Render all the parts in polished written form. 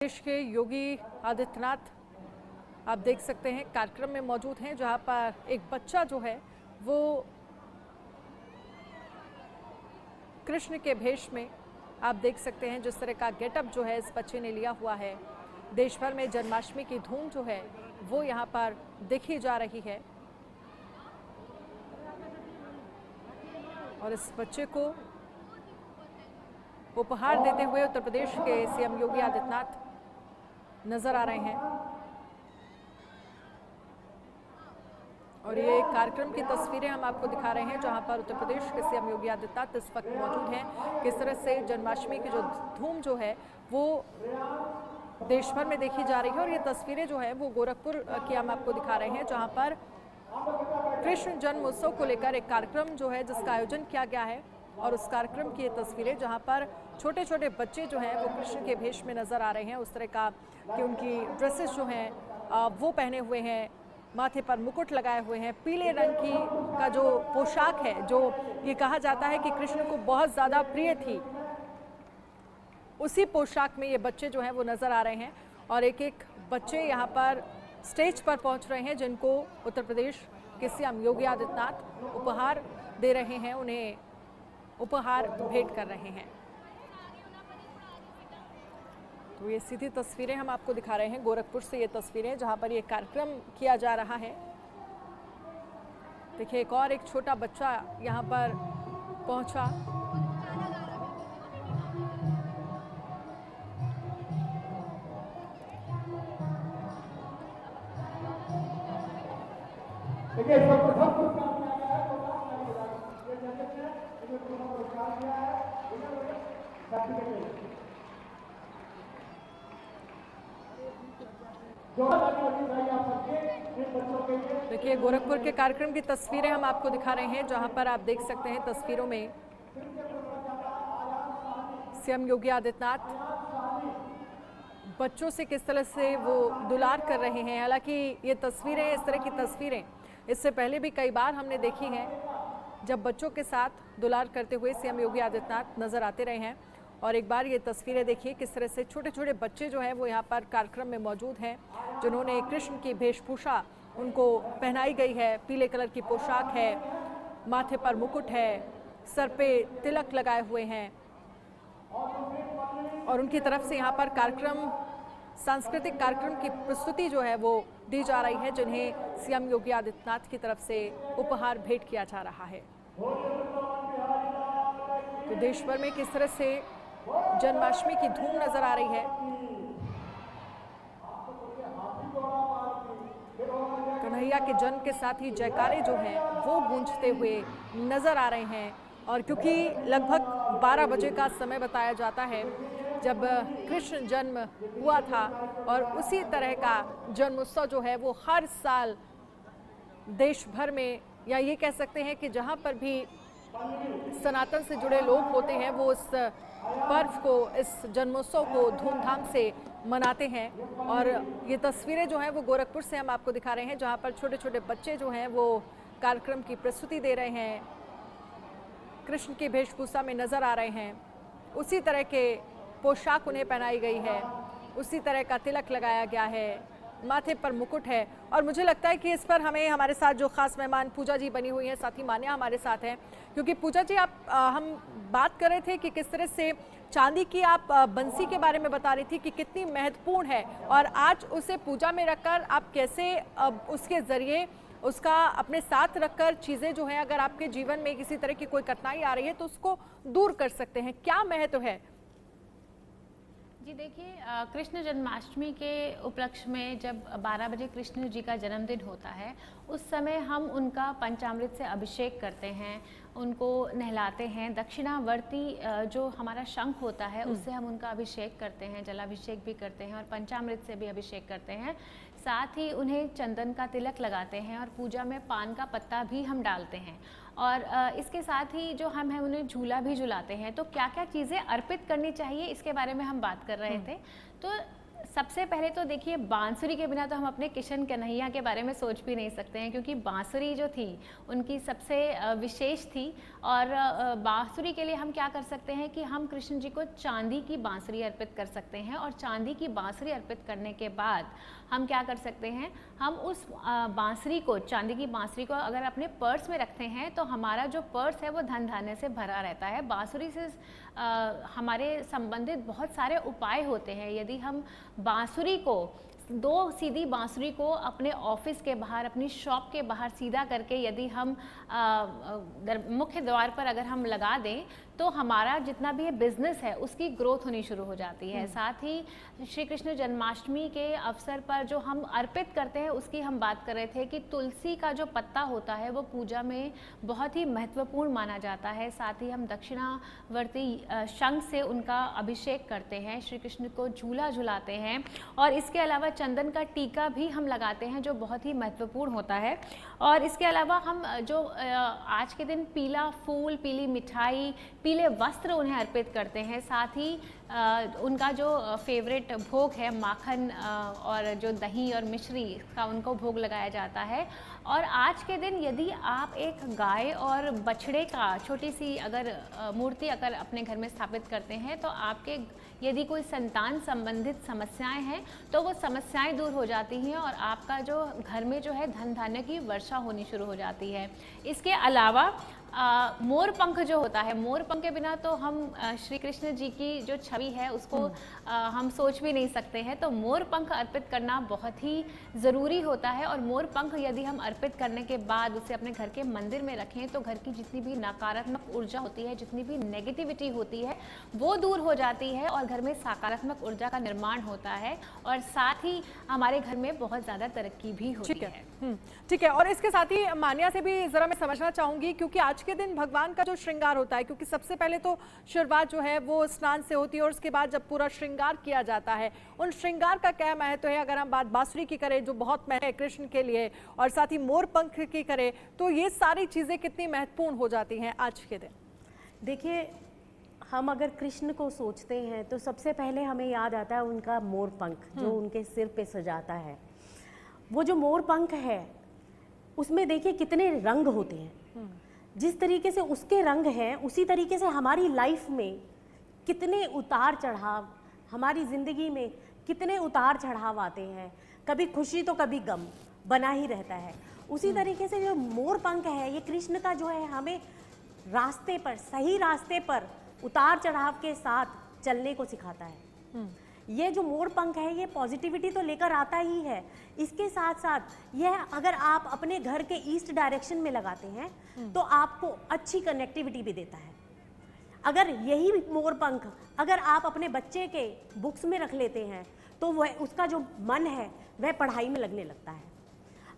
प्रदेश के योगी आदित्यनाथ आप देख सकते हैं कार्यक्रम में मौजूद हैं, जहां पर एक बच्चा जो है वो कृष्ण के भेष में आप देख सकते हैं जिस तरह का गेटअप जो है इस बच्चे ने लिया हुआ है। देश भर में जन्माष्टमी की धूम जो है वो यहां पर देखी जा रही है और इस बच्चे को उपहार देते हुए उत्तर प्रदेश के सीएम योगी आदित्यनाथ नजर आ रहे हैं। और ये कार्यक्रम की तस्वीरें हम आपको दिखा रहे हैं जहां पर उत्तर प्रदेश के सीएम योगी आदित्यनाथ इस वक्त मौजूद हैं। किस तरह से जन्माष्टमी की जो धूम जो है वो देश भर में देखी जा रही है। और ये तस्वीरें जो है वो गोरखपुर की हम आपको दिखा रहे हैं जहां पर कृष्ण जन्मोत्सव को लेकर एक कार्यक्रम जो है जिसका आयोजन किया गया है। और उस कार्यक्रम की ये तस्वीरें जहां पर छोटे छोटे बच्चे जो हैं वो कृष्ण के भेष में नजर आ रहे हैं। उस तरह का कि उनकी ड्रेसेस जो हैं वो पहने हुए हैं, माथे पर मुकुट लगाए हुए हैं, पीले रंग की का जो पोशाक है जो ये कहा जाता है कि कृष्ण को बहुत ज़्यादा प्रिय थी, उसी पोशाक में ये बच्चे जो हैं वो नज़र आ रहे हैं। और एक एक बच्चे यहाँ पर स्टेज पर पहुँच रहे हैं जिनको उत्तर प्रदेश के सीएम योगी आदित्यनाथ उपहार दे रहे हैं, उन्हें उपहार भेंट कर रहे हैं। तो ये सीधी तस्वीरें हम आपको दिखा रहे हैं गोरखपुर से, ये तस्वीरें जहां पर ये कार्यक्रम किया जा रहा है। देखिए एक और एक छोटा बच्चा यहां पर पहुंचा। देखिए गोरखपुर के कार्यक्रम की तस्वीरें हम आपको दिखा रहे हैं जहां पर आप देख सकते हैं तस्वीरों में सीएम योगी आदित्यनाथ बच्चों से किस तरह से वो दुलार कर रहे हैं। हालांकि ये तस्वीरें, इस तरह की तस्वीरें इससे पहले भी कई बार हमने देखी हैं जब बच्चों के साथ दुलार करते हुए सीएम योगी आदित्यनाथ नजर आते रहे हैं। और एक बार ये तस्वीरें देखिए किस तरह से छोटे छोटे बच्चे जो हैं वो यहाँ पर कार्यक्रम में मौजूद हैं जिन्होंने कृष्ण की वेशभूषा उनको पहनाई गई है। पीले कलर की पोशाक है, माथे पर मुकुट है, सर पे तिलक लगाए हुए हैं और उनकी तरफ से यहाँ पर कार्यक्रम, सांस्कृतिक कार्यक्रम की प्रस्तुति जो है वो दी जा रही है जिन्हें सीएम योगी आदित्यनाथ की तरफ से उपहार भेंट किया जा रहा है। तो देश भर में किस तरह से जन्माष्टमी की धूम नजर आ रही है। कन्हैया के जन्म के साथ ही जयकारे जो हैं वो गूंजते हुए नजर आ रहे हैं। और क्योंकि लगभग 12 बजे का समय बताया जाता है जब कृष्ण जन्म हुआ था और उसी तरह का जन्मोत्सव जो है वो हर साल देश भर में, या ये कह सकते हैं कि जहां पर भी सनातन से जुड़े लोग होते हैं वो इस पर्व को, इस जन्मोत्सव को धूमधाम से मनाते हैं। और ये तस्वीरें जो हैं वो गोरखपुर से हम आपको दिखा रहे हैं जहां पर छोटे छोटे बच्चे जो हैं वो कार्यक्रम की प्रस्तुति दे रहे हैं, कृष्ण की वेशभूषा में नजर आ रहे हैं, उसी तरह के पोशाक उन्हें पहनाई गई है, उसी तरह का तिलक लगाया गया है, माथे पर मुकुट है। और मुझे लगता है कि इस पर हमें हमारे साथ जो खास मेहमान पूजा जी बनी हुई हैं, साथी मान्या हमारे साथ हैं, क्योंकि पूजा जी हम बात कर रहे थे कि किस तरह से चांदी की आप बंसी के बारे में बता रही थी कि कितनी महत्वपूर्ण है और आज उसे पूजा में रखकर आप कैसे उसके ज़रिए उसका अपने साथ रखकर चीज़ें जो हैं अगर आपके जीवन में किसी तरह की कोई कठिनाई आ रही है तो उसको दूर कर सकते हैं, क्या महत्व है? जी देखिए, कृष्ण जन्माष्टमी के उपलक्ष्य में जब 12 बजे कृष्ण जी का जन्मदिन होता है उस समय हम उनका पंचामृत से अभिषेक करते हैं, उनको नहलाते हैं। दक्षिणावर्ती जो हमारा शंख होता है उससे हम उनका अभिषेक करते हैं, जलाभिषेक भी करते हैं और पंचामृत से भी अभिषेक करते हैं। साथ ही उन्हें चंदन का तिलक लगाते हैं और पूजा में पान का पत्ता भी हम डालते हैं। और इसके साथ ही जो हम हैं उन्हें झूला भी झुलाते हैं। तो क्या क्या चीज़ें अर्पित करनी चाहिए इसके बारे में हम बात कर रहे थे। तो सबसे पहले तो देखिए, बांसुरी के बिना तो हम अपने किशन कन्हैया के बारे में सोच भी नहीं सकते हैं, क्योंकि बांसुरी जो थी उनकी सबसे विशेष थी। और बांसुरी के लिए हम क्या कर सकते हैं कि हम कृष्ण जी को चांदी की बांसुरी अर्पित कर सकते हैं, और चांदी की बांसुरी अर्पित करने के बाद हम क्या कर सकते हैं, हम उस बांसुरी को, चांदी की बांसुरी को अगर अपने पर्स में रखते हैं तो हमारा जो पर्स है वो धन धान्य से भरा रहता है। बांसुरी से हमारे संबंधित बहुत सारे उपाय होते हैं। यदि हम बांसुरी को, दो सीधी बांसुरी को अपने ऑफिस के बाहर, अपनी शॉप के बाहर सीधा करके यदि हम मुख्य द्वार पर अगर हम लगा दें तो हमारा जितना भी ये बिजनेस है उसकी ग्रोथ होनी शुरू हो जाती है। साथ ही श्री कृष्ण जन्माष्टमी के अवसर पर जो हम अर्पित करते हैं उसकी हम बात कर रहे थे कि तुलसी का जो पत्ता होता है वो पूजा में बहुत ही महत्वपूर्ण माना जाता है। साथ ही हम दक्षिणावर्ती शंख से उनका अभिषेक करते हैं, श्री कृष्ण को झूला झुलाते हैं, और इसके अलावा चंदन का टीका भी हम लगाते हैं जो बहुत ही महत्वपूर्ण होता है। और इसके अलावा हम जो आज के दिन पीला फूल, पीली मिठाई, पीले वस्त्र उन्हें अर्पित करते हैं। साथ ही उनका जो फेवरेट भोग है माखन और जो दही और मिश्री का उनको भोग लगाया जाता है। और आज के दिन यदि आप एक गाय और बछड़े का छोटी सी अगर मूर्ति अगर अपने घर में स्थापित करते हैं तो आपके यदि कोई संतान संबंधित समस्याएं हैं तो वो समस्याएं दूर हो जाती हैं और आपका जो घर में जो है धन धान्य की वर्षा होनी शुरू हो जाती है। इसके अलावा मोर पंख जो होता है, मोर पंख के बिना तो हम श्री कृष्ण जी की जो छवि है उसको हम सोच भी नहीं सकते हैं। तो मोर पंख अर्पित करना बहुत ही ज़रूरी होता है, और मोर पंख यदि हम अर्पित करने के बाद उसे अपने घर के मंदिर में रखें तो घर की जितनी भी नकारात्मक ऊर्जा होती है, जितनी भी नेगेटिविटी होती है वो दूर हो जाती है और घर में सकारात्मक ऊर्जा का निर्माण होता है, और साथ ही हमारे घर में बहुत ज़्यादा तरक्की भी होती है। ठीक है। और इसके साथ ही मान्या से भी ज़रा मैं समझना चाहूँगी, क्योंकि आज के दिन भगवान का जो श्रृंगार होता है, क्योंकि सबसे पहले तो शुरुआत जो है वो स्नान से होती है और उसके बाद जब पूरा श्रृंगार किया जाता है, उन श्रृंगार का क्या महत्व है? अगर हम बात बांसुरी की करें जो बहुत महत्व है कृष्ण के लिए, और साथ ही मोर पंख की करें, तो ये सारी चीज़ें कितनी महत्वपूर्ण हो जाती हैं आज के दिन? देखिए, हम अगर कृष्ण को सोचते हैं तो सबसे पहले हमें याद आता है उनका मोर पंख जो उनके सिर पे सजाता है। वो जो मोर पंख है उसमें देखिए कितने रंग होते हैं। जिस तरीके से उसके रंग हैं उसी तरीके से हमारी लाइफ में कितने उतार चढ़ाव, हमारी ज़िंदगी में कितने उतार चढ़ाव आते हैं, कभी खुशी तो कभी गम बना ही रहता है। उसी तरीके से जो मोर पंख है ये कृष्ण का जो है हमें रास्ते पर, सही रास्ते पर उतार चढ़ाव के साथ चलने को सिखाता है। ये जो मोर पंख है ये पॉजिटिविटी तो लेकर आता ही है, इसके साथ साथ यह अगर आप अपने घर के ईस्ट डायरेक्शन में लगाते हैं तो आपको अच्छी कनेक्टिविटी भी देता है। अगर यही मोर पंख अगर आप अपने बच्चे के बुक्स में रख लेते हैं तो वह उसका जो मन है वह पढ़ाई में लगने लगता है।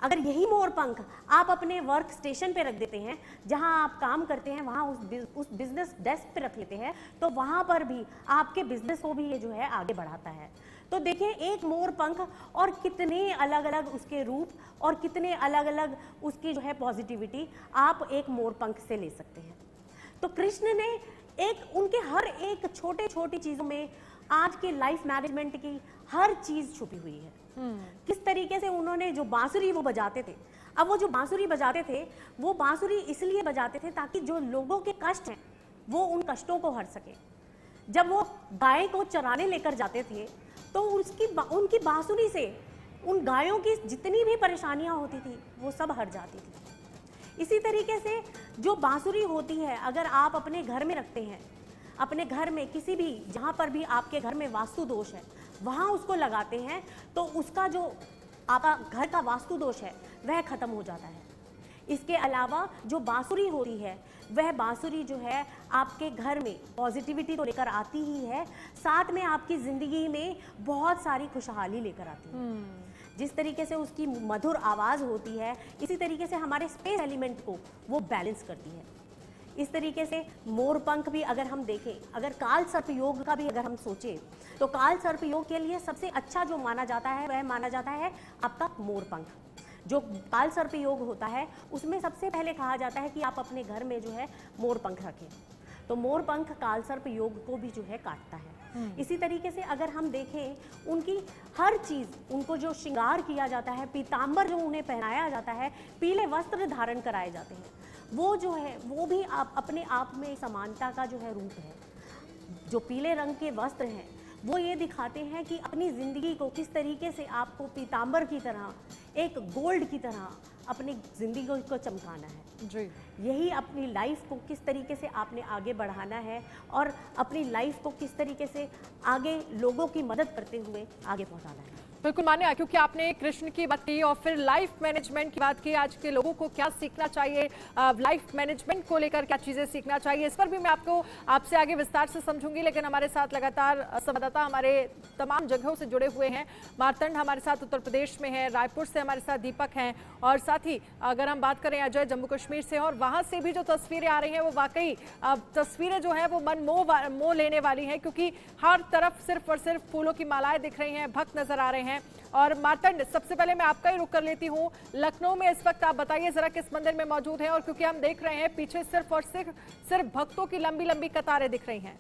अगर यही मोर पंख आप अपने वर्क स्टेशन पे रख देते हैं, जहां आप काम करते हैं वहां उस बिजनेस डेस्क पे रख लेते हैं तो वहां पर भी आपके बिजनेस को भी ये जो है आगे बढ़ाता है। तो देखिए, एक मोर पंख और कितने अलग अलग उसके रूप और कितने अलग अलग उसकी जो है पॉजिटिविटी आप एक मोर पंख से ले सकते हैं। तो कृष्ण ने एक उनके हर एक छोटे छोटी चीज़ों में आज के लाइफ मैनेजमेंट की हर चीज़ छुपी हुई है। किस तरीके से उन्होंने जो बांसुरी वो बजाते थे, अब वो जो बांसुरी बजाते थे वो बांसुरी इसलिए बजाते थे ताकि जो लोगों के कष्ट हैं वो उन कष्टों को हर सके। जब वो गाय को चराने लेकर जाते थे तो उनकी बांसुरी से उन गायों की जितनी भी परेशानियां होती थी वो सब हट जाती थी। इसी तरीके से जो बांसुरी होती है अगर आप अपने घर में रखते हैं, अपने घर में किसी भी जहाँ पर भी आपके घर में वास्तु दोष है वहाँ उसको लगाते हैं तो उसका जो आपका घर का वास्तु दोष है वह खत्म हो जाता है। इसके अलावा जो बांसुरी होती है वह बांसुरी जो है आपके घर में पॉजिटिविटी तो लेकर आती ही है, साथ में आपकी ज़िंदगी में बहुत सारी खुशहाली लेकर आती है। जिस तरीके से उसकी मधुर आवाज़ होती है इसी तरीके से हमारे स्पेस एलिमेंट को वो बैलेंस करती है। इस तरीके से मोर पंख भी अगर हम देखें, अगर काल सर्प योग का भी अगर हम सोचें तो काल सर्प योग के लिए सबसे अच्छा जो माना जाता है वह माना जाता है आपका मोर पंख। जो काल सर्प योग होता है उसमें सबसे पहले कहा जाता है कि आप अपने घर में जो है मोर पंख रखें, तो मोर पंख काल सर्प योग को भी जो है काटता है। इसी तरीके से अगर हम देखें उनकी हर चीज़, उनको जो श्रृंगार किया जाता है, पीताम्बर जो उन्हें पहनाया जाता है, पीले वस्त्र धारण कराए जाते हैं, वो जो है वो भी अपने आप में समानता का जो है रूप है। जो पीले रंग के वस्त्र हैं वो ये दिखाते हैं कि अपनी ज़िंदगी को किस तरीके से आपको पीताम्बर की तरह, एक गोल्ड की तरह अपनी ज़िंदगी को चमकाना है। जी, यही अपनी लाइफ को किस तरीके से आपने आगे बढ़ाना है और अपनी लाइफ को किस तरीके से आगे लोगों की मदद करते हुए आगे पहुंचाना है। बिल्कुल मान्या, क्योंकि आपने कृष्ण की बात की और फिर लाइफ मैनेजमेंट की बात की, आज के लोगों को क्या सीखना चाहिए, लाइफ मैनेजमेंट को लेकर क्या चीज़ें सीखना चाहिए, इस पर भी मैं आपसे आगे विस्तार से समझूंगी। लेकिन हमारे साथ लगातार संवाददाता हमारे तमाम जगहों से जुड़े हुए हैं। मार्तंड हमारे साथ उत्तर प्रदेश में है, रायपुर से हमारे साथ दीपक हैं, और साथ ही अगर हम बात करें अजय जम्मू कश्मीर से, और वहाँ से भी जो तस्वीरें आ रही हैं वो वाकई तस्वीरें जो हैं वो मन मोह लेने वाली हैं, क्योंकि हर तरफ सिर्फ और सिर्फ फूलों की मालाएं दिख रही हैं, भक्त नजर आ रहे हैं। और मार्तंड, सबसे पहले मैं आपका ही रुख कर लेती हूँ, लखनऊ में इस वक्त आप बताइए जरा किस मंदिर में मौजूद हैं, और क्योंकि हम देख रहे हैं पीछे सिर्फ और सिर्फ भक्तों की लंबी लंबी कतारें दिख रही हैं।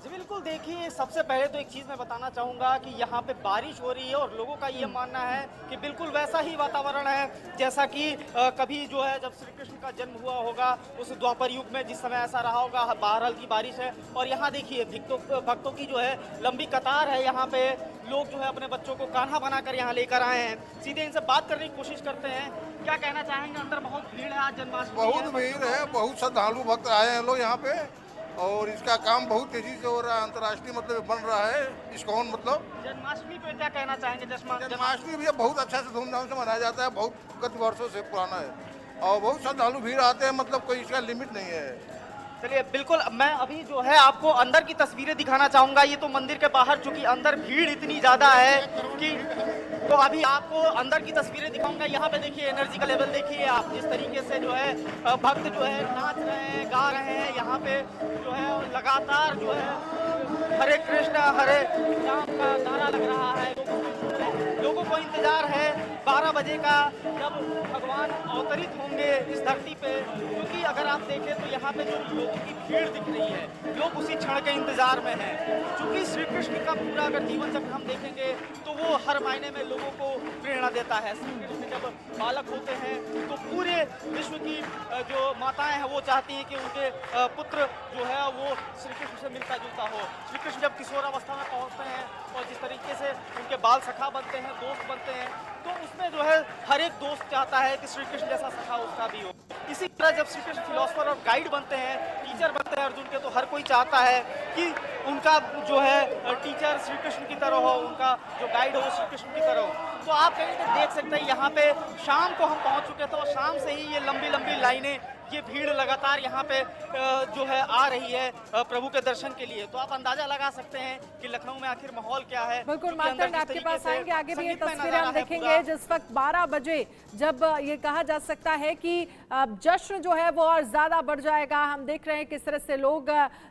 जी बिल्कुल, देखिए सबसे पहले तो एक चीज़ मैं बताना चाहूँगा कि यहाँ पे बारिश हो रही है और लोगों का ये मानना है कि बिल्कुल वैसा ही वातावरण है जैसा कि कभी जो है जब श्री कृष्ण का जन्म हुआ होगा उस द्वापर युग में, जिस समय ऐसा रहा होगा, बाहर हल्की बारिश है। और यहाँ देखिए भक्तों की जो है लंबी कतार है। यहाँ पे लोग जो है अपने बच्चों को कान्हा बनाकर यहाँ लेकर आए हैं। सीधे इनसे बात करने की कोशिश करते हैं, क्या कहना चाहेंगे? अंदर बहुत भीड़ है आज जन्माष्टमी, बहुत भीड़ है, बहुत श्रद्धालु भक्त आए हैं लोग यहाँ पे, और इसका काम बहुत तेजी से हो रहा है, अंतर्राष्ट्रीय मतलब बन रहा है इस्कॉन। मतलब जन्माष्टमी पे क्या कहना चाहेंगे? जन्माष्टमी भी बहुत अच्छा से धूमधाम से मनाया जाता है, बहुत गत वर्षों से पुराना है, और बहुत श्रद्धालु भीड़ आते हैं, मतलब कोई इसका लिमिट नहीं है। चलिए बिल्कुल, मैं अभी जो है आपको अंदर की तस्वीरें दिखाना चाहूँगा। ये तो मंदिर के बाहर, चूंकि अंदर भीड़ इतनी ज़्यादा है कि तो अभी आपको अंदर की तस्वीरें दिखाऊंगा। यहाँ पे देखिए एनर्जी का लेवल देखिए आप, जिस तरीके से जो है भक्त जो है नाच रहे हैं, गा रहे हैं। यहाँ पे जो है लगातार जो है हरे कृष्ण हरे राम का नारा लग रहा है। लोगों को इंतजार है 12 बजे का, जब भगवान अवतरित होंगे इस धरती पे। क्योंकि अगर आप देखें तो यहाँ पे जो लोगों की भीड़ दिख रही है, लोग उसी क्षण के इंतजार में हैं। क्योंकि श्री कृष्ण का पूरा अगर जीवन जब हम देखेंगे तो वो हर मायने में लोगों को प्रेरणा देता है। श्री कृष्ण जब बालक होते हैं तो पूरे विश्व की जो माताएं हैं वो चाहती हैं कि उनके पुत्र जो है वो श्री कृष्ण से मिलता जुलता हो। श्री कृष्ण जब किशोरावस्था में पहुँचते हैं और जिस तरीके से उनके बाल सखा बनते हैं, दोस्त बनते हैं, तो उसमें जो है हर एक दोस्त चाहता है कि श्री कृष्ण जैसा सखा उसका भी हो। इसी तरह जब श्री कृष्ण फिलोसफर और गाइड बनते हैं, टीचर बनते हैं अर्जुन के, तो हर कोई चाहता है कि उनका जो है टीचर श्री कृष्ण की तरह हो, उनका जो गाइड हो वो श्री कृष्ण की तरह हो। तो आप कहीं पे देख सकते हैं यहाँ पे शाम को हम पहुँच चुके थे और शाम से ही ये लंबी लंबी लाइनें, ये भीड़ लगातार यहाँ पे जो है आ रही है प्रभु के दर्शन के लिए। तो आप अंदाजा लगा सकते हैं कि लखनऊ में आखिर माहौल क्या है। बिल्कुल मार्तंड, आपके पास आएंगे, आगे भी ये तस्वीरें हम देखेंगे। जिस वक्त 12 बजे जब ये कहा जा सकता है कि जश्न जो है वो और ज्यादा बढ़ जाएगा, हम देख रहे हैं किस तरह से लोग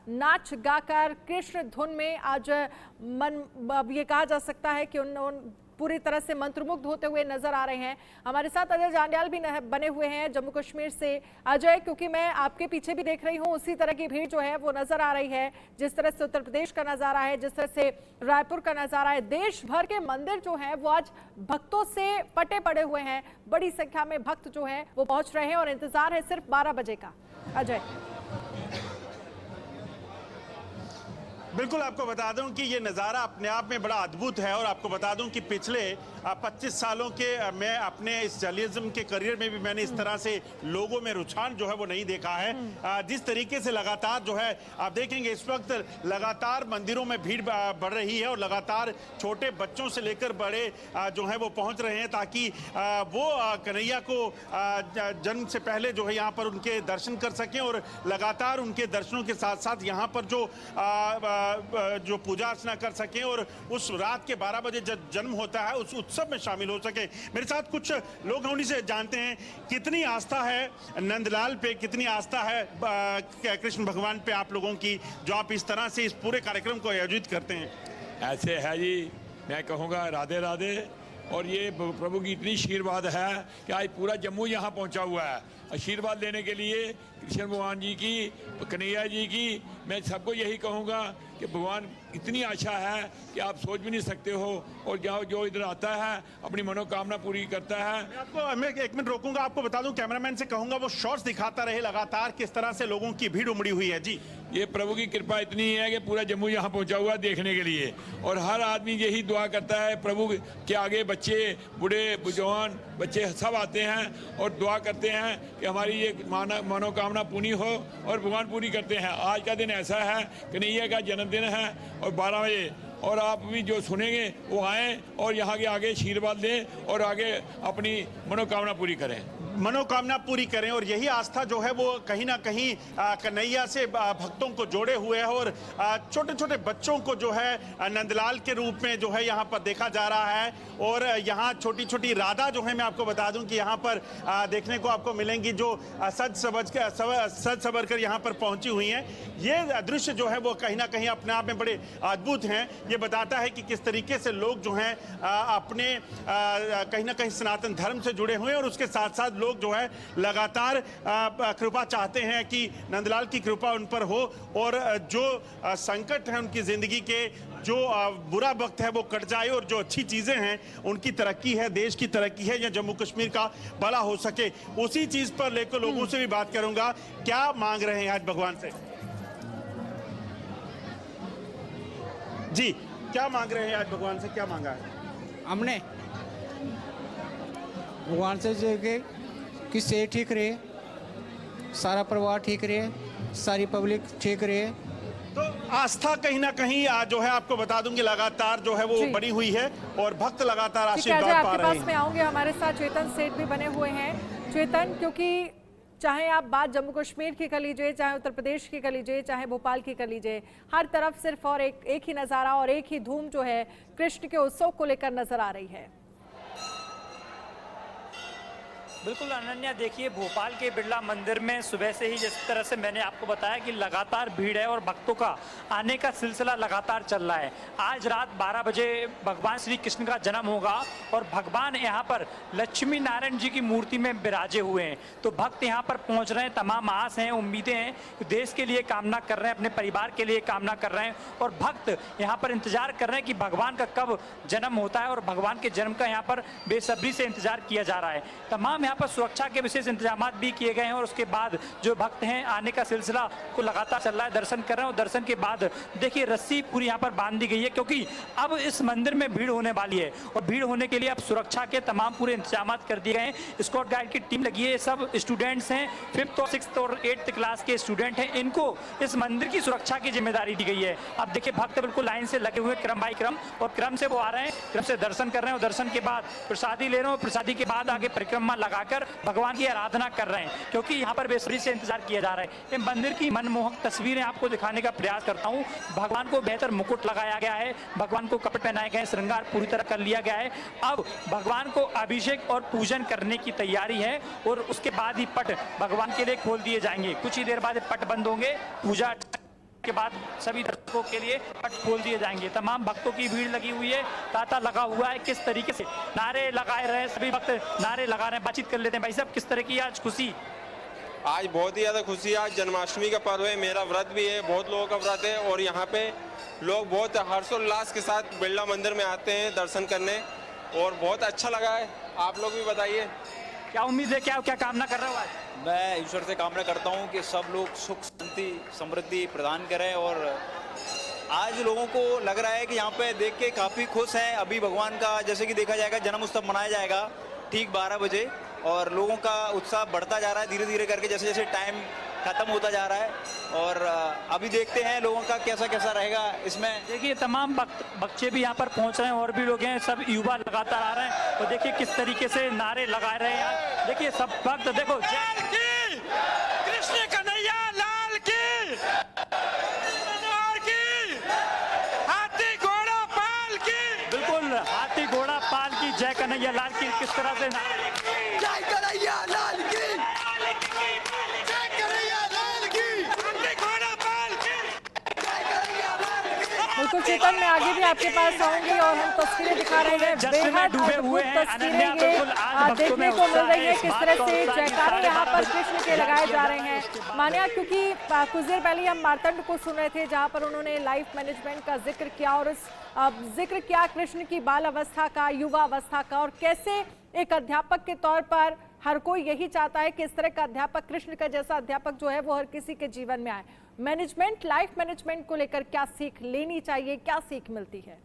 नाच गाकर कृष्ण धुन में आज अब ये कहा जा सकता है कि उन पूरी तरह से मंत्रमुग्ध होते हुए नजर आ रहे हैं। हमारे साथ अजय जांड्याल भी बने हुए हैं जम्मू कश्मीर से। अजय, क्योंकि मैं आपके पीछे भी देख रही हूँ उसी तरह की भीड़ जो है वो नजर आ रही है, जिस तरह से उत्तर प्रदेश का नजारा है, जिस तरह से रायपुर का नजारा है। देश भर के मंदिर जो है वो आज भक्तों से पटे पड़े हुए हैं, बड़ी संख्या में भक्त जो है वो पहुंच रहे हैं और इंतजार है सिर्फ 12 बजे का। अजय, बिल्कुल, आपको बता दूं कि ये नज़ारा अपने आप में बड़ा अद्भुत है। और आपको बता दूं कि पिछले 25 सालों के मैं अपने इस जर्नलिज्म के करियर में भी मैंने इस तरह से लोगों में रुझान जो है वो नहीं देखा है। जिस तरीके से लगातार जो है आप देखेंगे इस वक्त लगातार मंदिरों में भीड़ बढ़ रही है और लगातार छोटे बच्चों से लेकर बड़े जो है वो पहुंच रहे हैं, ताकि वो कन्हैया को जन्म से पहले जो है यहाँ पर उनके दर्शन कर सकें। और लगातार उनके दर्शनों के साथ साथ यहाँ पर जो पूजा अर्चना कर सकें और उस रात के 12 बजे जब जन्म होता है उस उत्सव में शामिल हो सके। मेरे साथ कुछ लोग हैं, उन्हीं से जानते हैं कितनी आस्था है नंदलाल पे, कितनी आस्था है कृष्ण भगवान पे आप लोगों की, जो आप इस तरह से इस पूरे कार्यक्रम को आयोजित करते हैं। ऐसे है जी, मैं कहूँगा राधे राधे। और ये प्रभु की इतनी आशीर्वाद है कि आज पूरा जम्मू यहाँ पहुँचा हुआ है आशीर्वाद लेने के लिए। कृष्ण भगवान जी की, कन्हैया जी की। मैं सबको यही कहूँगा कि भगवान इतनी आशा है कि आप सोच भी नहीं सकते हो, और जो इधर आता है अपनी मनोकामना पूरी करता है। मैं एक मिनट रोकूंगा, आपको बता दूं, कैमरामैन से कहूंगा वो शॉट्स दिखाता रहे लगातार किस तरह से लोगों की भीड़ उमड़ी हुई है। जी, ये प्रभु की कृपा इतनी है कि पूरा जम्मू यहाँ पहुँचा हुआ है देखने के लिए, और हर आदमी यही दुआ करता है प्रभु के आगे। बच्चे, बूढ़े, जवान, बच्चे सब आते हैं और दुआ करते हैं कि हमारी ये मनोकामना पूरी हो, और भगवान पूरी करते हैं। आज का दिन ऐसा है, कन्हैया का जन्मदिन है, और 12 बजे, और आप भी जो सुनेंगे वो आएँ और यहाँ के आगे आशीर्वाद दें और आगे अपनी मनोकामना पूरी करें, मनोकामना पूरी करें। और यही आस्था जो है वो कहीं ना कहीं कन्हैया से भक्तों को जोड़े हुए है, और छोटे छोटे बच्चों को जो है नंदलाल के रूप में जो है यहाँ पर देखा जा रहा है। और यहाँ छोटी छोटी राधा जो है, मैं आपको बता दूं कि यहाँ पर देखने को आपको मिलेंगी, जो सज सवर कर यहाँ पर पहुंची हुई हैं। ये दृश्य जो है वो कहीं ना कहीं अपने आप में बड़े अद्भुत हैं। ये बताता है कि किस तरीके से लोग जो हैं अपने कहीं ना कहीं सनातन धर्म से जुड़े हुए हैं, और उसके साथ साथ लोग जो है लगातार कृपा चाहते हैं कि नंदलाल की कृपा उन पर हो, और जो संकट है उनकी जिंदगी के, जो बुरा वक्त है वो कट जाए, और जो अच्छी चीजें हैं उनकी तरक्की है, देश की तरक्की है, या जम्मू कश्मीर का भला हो सके, उसी चीज पर लेकर लोगों से भी बात करूंगा। क्या मांग रहे हैं आज भगवान से? जी, क्या मांग रहे हैं आज भगवान से? क्या मांगा है हमने? भगवान से जो कि सेहत ठीक रहे, सारा परिवार ठीक रहे, सारी पब्लिक ठीक रहे। तो आस्था कहीं ना कहीं जो है आपको बता दूंगी लगातार जो है वो बनी हुई है, और भक्त लगातार आशीर्वाद पा आपके रहे पास में आऊंगे, हमारे साथ चेतन सेठ भी बने हुए हैं। चेतन, क्योंकि चाहे आप बात जम्मू कश्मीर की कर लीजिए, चाहे उत्तर प्रदेश की कर लीजिए, चाहे भोपाल की कर लीजिए, हर तरफ सिर्फ और एक ही नज़ारा और एक ही धूम जो है कृष्ण के उत्सव को लेकर नजर आ रही है। बिल्कुल अनन्या, देखिए भोपाल के बिरला मंदिर में सुबह से ही जिस तरह से मैंने आपको बताया कि लगातार भीड़ है और भक्तों का आने का सिलसिला लगातार चल रहा है। आज रात 12 बजे भगवान श्री कृष्ण का जन्म होगा, और भगवान यहाँ पर लक्ष्मी नारायण जी की मूर्ति में विराजे हुए हैं। तो भक्त यहाँ पर पहुँच रहे हैं, तमाम आस हैं, उम्मीदें हैं, देश के लिए कामना कर रहे हैं, अपने परिवार के लिए कामना कर रहे हैं, और भक्त यहाँ पर इंतजार कर रहे हैं कि भगवान का कब जन्म होता है, और भगवान के जन्म का यहाँ पर बेसब्री से इंतजार किया जा रहा है। तमाम यहाँ पर सुरक्षा के विशेष इंतजाम भी किए गए हैं, और उसके बाद जो भक्त हैं आने का सिलसिला को लगातार चल रहा है, दर्शन कर रहे हैं, और दर्शन के बाद देखिए रस्सी पूरी यहाँ पर बांध दी गई है, क्योंकि अब इस मंदिर में भीड़ होने वाली है, और भीड़ होने के लिए अब सुरक्षा के तमाम पूरे इंतजाम कर दिए गए हैं। स्कॉट गाइड की टीम लगी है, सब स्टूडेंट्स हैं, 5th और 6th और 8th क्लास के स्टूडेंट हैं, इनको इस मंदिर की सुरक्षा की जिम्मेदारी दी गई है। अब देखिए भक्त बिल्कुल लाइन से लगे हुए क्रम बाई क्रम, और क्रम से वो आ रहे हैं, क्रम से दर्शन कर रहे हैं, और दर्शन के बाद प्रसादी ले रहे हैं, प्रसादी के बाद आगे परिक्रमा लगाकर भगवान की आराधना कर रहे हैं, क्योंकि यहाँ पर बेसब्री से इंतजार किया जा रहा है। ये मंदिर की मनमोहक तस्वीरें आपको दिखाने का प्रयास करता हूँ। भगवान को बेहतर मुकुट लगाया गया है, भगवान को कपड़े पहनाए गए, श्रृंगार पूरी तरह कर लिया गया है। अब भगवान को अभिषेक और पूजन करने की तैयारी है, और उसके बाद ही पट भगवान के लिए खोल दिए जाएंगे। कुछ ही देर बाद पट बंद होंगे, पूजा के बाद सभी दर्शकों के लिए पट खोल दिए जाएंगे। तमाम भक्तों की भीड़ लगी हुई है, तांता लगा हुआ है, किस तरीके से नारे लगाए रहे, सभी भक्त नारे लगा रहे हैं। बातचीत कर लेते हैं। भाई साहब, किस तरह की आज खुशी? आज बहुत ही ज़्यादा खुशी है। आज जन्माष्टमी का पर्व है, मेरा व्रत भी है, बहुत लोगों का व्रत है, और यहाँ पे लोग बहुत हर्षोल्लास के साथ बिरला मंदिर में आते हैं दर्शन करने, और बहुत अच्छा लगा है। आप लोग भी बताइए, क्या उम्मीद है, क्या कामना कर रहे हो आज? मैं ईश्वर से कामना करता हूँ कि सब लोग सुख शांति समृद्धि प्रदान करें, और आज लोगों को लग रहा है कि यहाँ पे देख के काफ़ी खुश हैं। अभी भगवान का जैसे कि देखा जाएगा जन्म उत्सव मनाया जाएगा ठीक 12 बजे, और लोगों का उत्साह बढ़ता जा रहा है धीरे धीरे करके, जैसे जैसे टाइम खत्म होता जा रहा है, और अभी देखते हैं लोगों का कैसा कैसा रहेगा इसमें। देखिए तमाम बच्चे भी यहाँ पर पहुँच रहे हैं, और भी लोग हैं, सब युवा लगातार आ रहे हैं, और देखिए किस तरीके से नारे लगा रहे हैं। देखिए सब भक्त देखो, कृष्ण कन्हैया लाल की, हाथी घोड़ा पाल की, बिल्कुल हाथी घोड़ा पाल की, जय कन्हैया लाल की। किस तरह से जय कन्हैया लाल की, जय कन्हैया लाल की, वो बिल्कुल चेतन, मैं आगे भी आपके पास आऊंगी और हम तस्वीरें दिखा रहे हैं, बेहद अद्भुत तस्वीरें ये देखने को मिल रही है, किस तरह से जयकारे यहाँ पर कृष्ण के लगाए जा रहे हैं। मान्या, क्योंकि कुछ देर पहले हम मार्तंड को सुन रहे थे जहाँ पर उन्होंने लाइफ मैनेजमेंट का जिक्र किया और जिक्र किया कृष्ण की बाल अवस्था का, युवा अवस्था का, और कैसे एक अध्यापक के तौर पर हर कोई यही चाहता है कि इस तरह का अध्यापक, कृष्ण का जैसा अध्यापक जो है वो हर किसी के जीवन में आए। मैनेजमेंट, लाइफ मैनेजमेंट को लेकर क्या सीख लेनी चाहिए, क्या सीख मिलती है?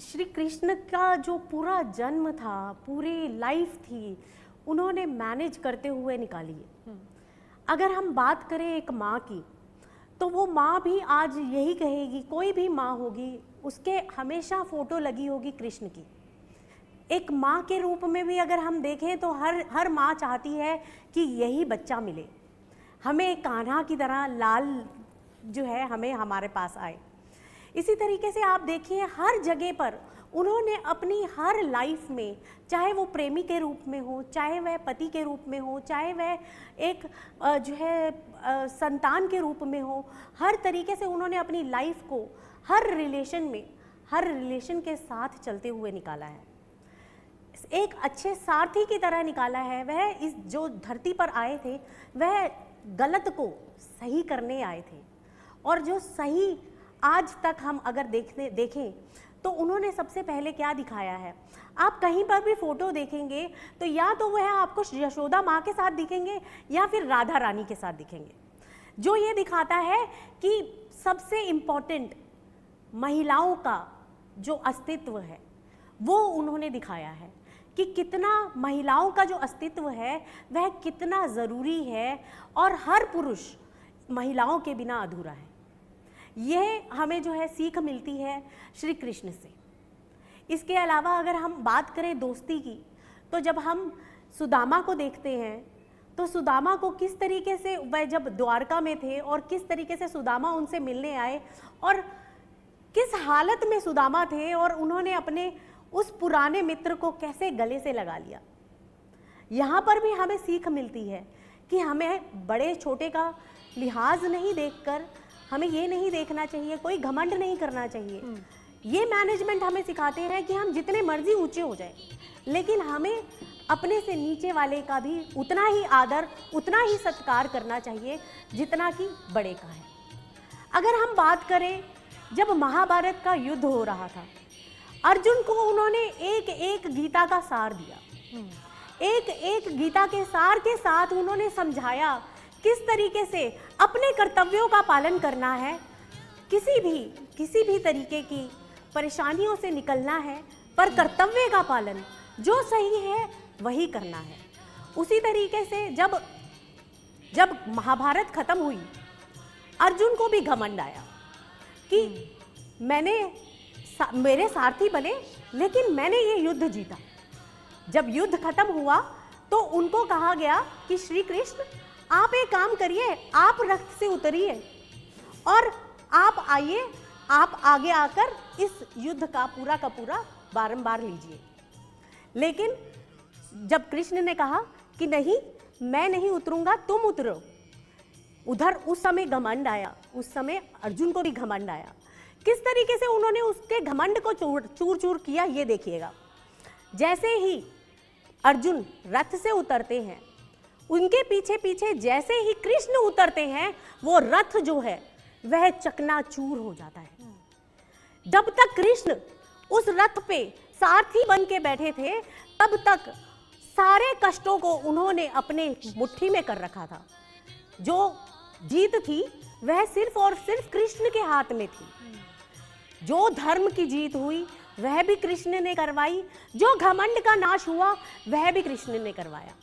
श्री कृष्ण का जो पूरा जन्म था, पूरी लाइफ थी, उन्होंने मैनेज करते हुए निकाली है। अगर हम बात करें एक माँ की, तो वो माँ भी आज यही कहेगी, कोई भी माँ होगी उसके हमेशा फोटो लगी होगी कृष्ण की। एक माँ के रूप में भी अगर हम देखें तो हर माँ चाहती है कि यही बच्चा मिले, हमें कान्हा की तरह लाल जो है हमें हमारे पास आए। इसी तरीके से आप देखिए हर जगह पर उन्होंने अपनी हर लाइफ में, चाहे वो प्रेमी के रूप में हो, चाहे वह पति के रूप में हो, चाहे वह एक जो है संतान के रूप में हो, हर तरीके से उन्होंने अपनी लाइफ को हर रिलेशन के साथ चलते हुए निकाला है। एक अच्छे सारथी की तरह निकाला है। वह इस जो धरती पर आए थे वह गलत को सही करने आए थे, और जो सही आज तक हम अगर देखें तो उन्होंने सबसे पहले क्या दिखाया है। आप कहीं पर भी फोटो देखेंगे तो या तो वह आपको यशोदा माँ के साथ दिखेंगे या फिर राधा रानी के साथ दिखेंगे, जो ये दिखाता है कि सबसे इम्पोर्टेंट महिलाओं का जो अस्तित्व है वो उन्होंने दिखाया है कि कितना महिलाओं का जो अस्तित्व है वह कितना ज़रूरी है, और हर पुरुष महिलाओं के बिना अधूरा है। यह हमें जो है सीख मिलती है श्री कृष्ण से। इसके अलावा अगर हम बात करें दोस्ती की, तो जब हम सुदामा को देखते हैं तो सुदामा को किस तरीके से वह जब द्वारका में थे और किस तरीके से सुदामा उनसे मिलने आए और किस हालत में सुदामा थे, और उन्होंने अपने उस पुराने मित्र को कैसे गले से लगा लिया। यहाँ पर भी हमें सीख मिलती है कि हमें बड़े छोटे का लिहाज नहीं देखकर हमें ये नहीं देखना चाहिए, कोई घमंड नहीं करना चाहिए। ये मैनेजमेंट हमें सिखाते हैं कि हम जितने मर्जी ऊंचे हो जाए, लेकिन हमें अपने से नीचे वाले का भी उतना ही आदर, उतना ही सत्कार करना चाहिए जितना कि बड़े का है। अगर हम बात करें, जब महाभारत का युद्ध हो रहा था, अर्जुन को उन्होंने एक एक गीता का सार दिया, एक एक गीता के सार के साथ उन्होंने समझाया किस तरीके से अपने कर्तव्यों का पालन करना है, किसी भी तरीके की परेशानियों से निकलना है, पर कर्तव्य का पालन जो सही है वही करना है। उसी तरीके से जब महाभारत खत्म हुई, अर्जुन को भी घमंड आया कि मेरे सारथी बने लेकिन मैंने ये युद्ध जीता। जब युद्ध खत्म हुआ तो उनको कहा गया कि श्री कृष्ण आप एक काम करिए, आप रथ से उतरिए और आप आइए, आप आगे आकर इस युद्ध का पूरा बारंबार लीजिए। लेकिन जब कृष्ण ने कहा कि नहीं, मैं नहीं उतरूंगा, तुम उतरो, उधर उस समय घमंड आया, उस समय अर्जुन को भी घमंड आया। किस तरीके से उन्होंने उसके घमंड को चूर चूर किया ये देखिएगा। जैसे ही अर्जुन रथ से उतरते हैं, उनके पीछे पीछे जैसे ही कृष्ण उतरते हैं, वो रथ जो है वह चकनाचूर हो जाता है। जब तक कृष्ण उस रथ पे सारथी बन के बैठे थे, तब तक सारे कष्टों को उन्होंने अपने मुट्ठी में कर रखा था। जो जीत थी वह सिर्फ और सिर्फ कृष्ण के हाथ में थी। जो धर्म की जीत हुई वह भी कृष्ण ने करवाई, जो घमंड का नाश हुआ वह भी कृष्ण ने करवाया।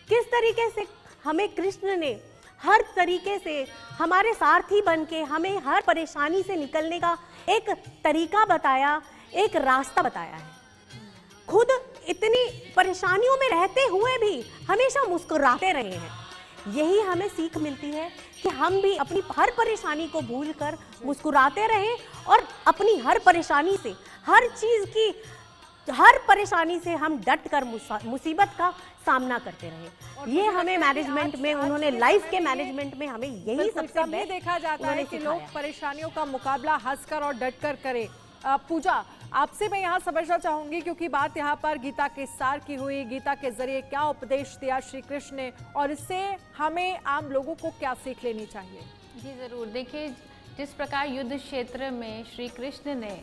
किस तरीके से हमें कृष्ण ने हर तरीके से हमारे सारथी बन के हमें हर परेशानी से निकलने का एक तरीका बताया, एक रास्ता बताया है। खुद इतनी परेशानियों में रहते हुए भी हमेशा मुस्कुराते रहे हैं। यही हमें सीख मिलती है कि हम भी अपनी हर परेशानी को भूलकर मुस्कुराते रहें और अपनी हर परेशानी से, हर चीज़ की हर परेशानी से हम डट कर मुसीबत का सामना करते रहे। ये हमें मैनेजमेंट में उन्होंने, लाइफ के मैनेजमेंट में हमें यही बिल्कुल, सबसे कम ही बेस्ट देखा जाता है उन्होंने कि सिखाया। लोग परेशानियों का मुकाबला हंसकर और डटकर करें। पूजा, आपसे मैं यहाँ समझना चाहूंगी, क्योंकि बात यहाँ पर गीता के सार की हुई, गीता के जरिए क्या उपदेश दिया श्री कृष्ण ने और इससे हमें आम लोगों को क्या सीख लेनी चाहिए? जी ज़रूर। देखिए, जिस प्रकार युद्ध क्षेत्र में श्री कृष्ण ने,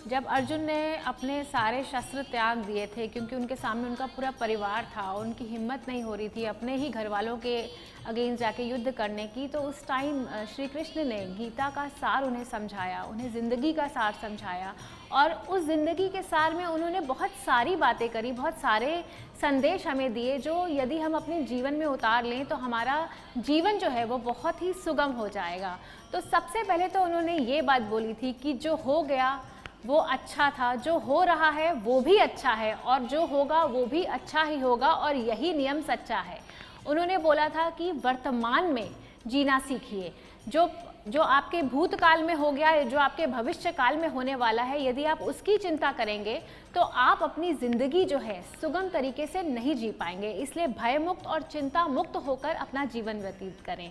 जब अर्जुन ने अपने सारे शस्त्र त्याग दिए थे, क्योंकि उनके सामने उनका पूरा परिवार था, उनकी हिम्मत नहीं हो रही थी अपने ही घर वालों के अगेंस्ट जाके युद्ध करने की, तो उस टाइम श्री कृष्ण ने गीता का सार उन्हें समझाया, उन्हें ज़िंदगी का सार समझाया और उस ज़िंदगी के सार में उन्होंने बहुत सारी बातें करी, बहुत सारे संदेश हमें दिए जो यदि हम अपने जीवन में उतार लें तो हमारा जीवन जो है वो बहुत ही सुगम हो जाएगा। तो सबसे पहले तो उन्होंने ये बात बोली थी कि जो हो गया वो अच्छा था, जो हो रहा है वो भी अच्छा है और जो होगा वो भी अच्छा ही होगा और यही नियम सच्चा है। उन्होंने बोला था कि वर्तमान में जीना सीखिए। जो आपके भूतकाल में हो गया, जो आपके भविष्य काल में होने वाला है, यदि आप उसकी चिंता करेंगे तो आप अपनी ज़िंदगी जो है सुगम तरीके से नहीं जी पाएंगे। इसलिए भय मुक्त और चिंता मुक्त होकर अपना जीवन व्यतीत करें।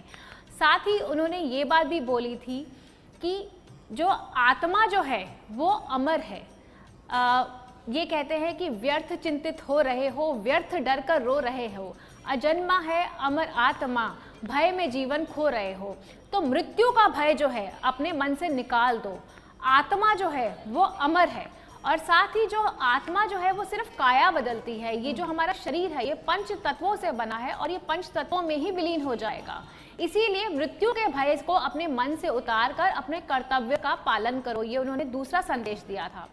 साथ ही उन्होंने ये बात भी बोली थी कि जो आत्मा जो है वो अमर है। ये कहते हैं कि व्यर्थ चिंतित हो रहे हो, व्यर्थ डर कर रो रहे हो, अजन्मा है अमर आत्मा, भय में जीवन खो रहे हो। तो मृत्यु का भय जो है अपने मन से निकाल दो। आत्मा जो है वो अमर है और साथ ही जो आत्मा जो है वो सिर्फ काया बदलती है। ये जो हमारा शरीर है ये पंच तत्वों से बना है और ये पंच तत्वों में ही विलीन हो जाएगा। इसीलिए मृत्यु के भय को अपने मन से उतार कर अपने कर्तव्य का पालन करो, ये उन्होंने दूसरा संदेश दिया था।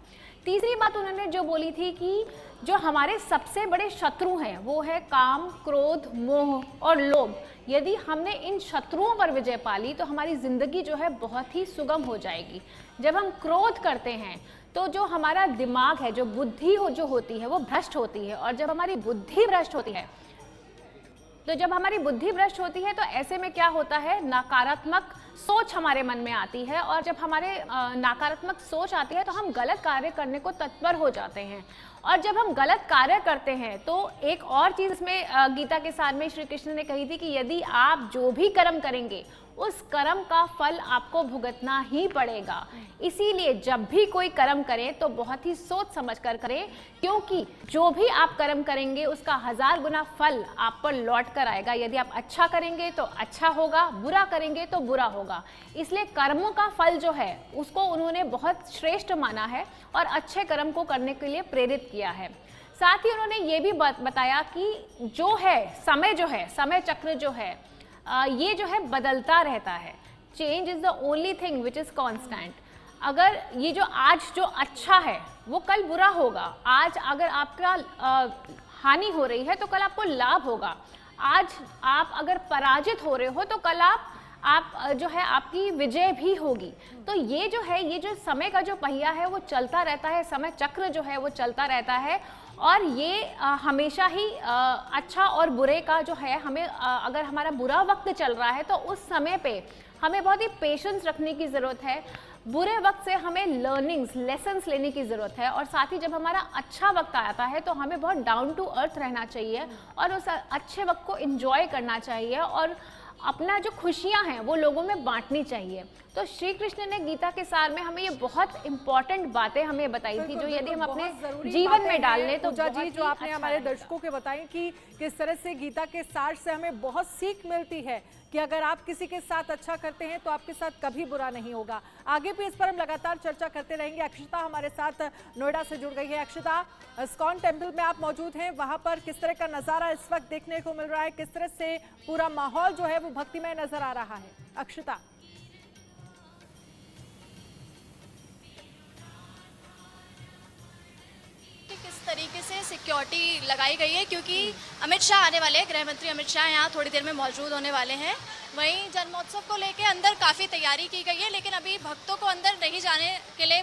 तीसरी बात उन्होंने जो बोली थी कि जो हमारे सबसे बड़े शत्रु हैं वो है काम, क्रोध, मोह और लोभ। यदि हमने इन शत्रुओं पर विजय पा ली तो हमारी जिंदगी जो है बहुत ही सुगम हो जाएगी। जब हम क्रोध करते हैं तो जो हमारा दिमाग है, जो बुद्धि जो होती है वो भ्रष्ट होती है और जब हमारी बुद्धि भ्रष्ट होती है तो ऐसे में क्या होता है, नकारात्मक सोच हमारे मन में आती है और जब हमारे नकारात्मक सोच आती है तो हम गलत कार्य करने को तत्पर हो जाते हैं। और जब हम गलत कार्य करते हैं तो एक और चीज़ इसमें गीता के सार में श्री कृष्ण ने कही थी कि यदि आप जो भी कर्म करेंगे उस कर्म का फल आपको भुगतना ही पड़ेगा। इसीलिए जब भी कोई कर्म करें तो बहुत ही सोच समझ कर करें, क्योंकि जो भी आप कर्म करेंगे उसका 1000 गुना फल आप पर लौट कर आएगा। यदि आप अच्छा करेंगे तो अच्छा होगा, बुरा करेंगे तो बुरा होगा। इसलिए कर्मों का फल जो है उसको उन्होंने बहुत श्रेष्ठ माना है और अच्छे कर्म को करने के लिए प्रेरित किया है। साथ ही उन्होंने ये भी बताया कि जो है समय चक्र जो है ये जो है बदलता रहता है। Change is the only thing which is constant. अगर ये जो आज जो अच्छा है वो कल बुरा होगा। आज अगर आपका हानि हो रही है तो कल आपको लाभ होगा। आज आप अगर पराजित हो रहे हो तो कल आप जो है आपकी विजय भी होगी। तो ये जो समय का जो पहिया है वो चलता रहता है, समय चक्र जो है वो चलता रहता है और ये हमेशा ही अच्छा और बुरे का जो है हमें अगर हमारा बुरा वक्त चल रहा है तो उस समय पे हमें बहुत ही पेशेंस रखने की ज़रूरत है। बुरे वक्त से हमें लेसन्स लेने की ज़रूरत है और साथ ही जब हमारा अच्छा वक्त आता है तो हमें बहुत डाउन टू अर्थ रहना चाहिए और उस अच्छे वक्त को एंजॉय करना चाहिए और अपना जो खुशियां हैं वो लोगों में बांटनी चाहिए। तो श्री कृष्ण ने गीता के सार में हमें ये बहुत इंपॉर्टेंट बातें हमें बताई थी जो यदि हम अपने जीवन में डाल लें तो पूजा जी, जो आपने हमारे दर्शकों के बताई कि किस तरह से गीता के सार से हमें बहुत सीख मिलती है कि अगर आप किसी के साथ अच्छा करते हैं तो आपके साथ कभी बुरा नहीं होगा। आगे भी इस पर हम लगातार चर्चा करते रहेंगे। अक्षता हमारे साथ नोएडा से जुड़ गई है। अक्षता, इस्कॉन टेम्पल में आप मौजूद हैं, वहां पर किस तरह का नजारा इस वक्त देखने को मिल रहा है, किस तरह से पूरा माहौल जो है वो भक्तिमय नजर आ रहा है? अक्षता, किस तरीके से सिक्योरिटी लगाई गई है, क्योंकि अमित शाह आने वाले हैं, गृह मंत्री अमित शाह यहाँ थोड़ी देर में मौजूद होने वाले हैं। वहीं जन्मोत्सव को लेकर अंदर काफ़ी तैयारी की गई है, लेकिन अभी भक्तों को अंदर नहीं जाने के लिए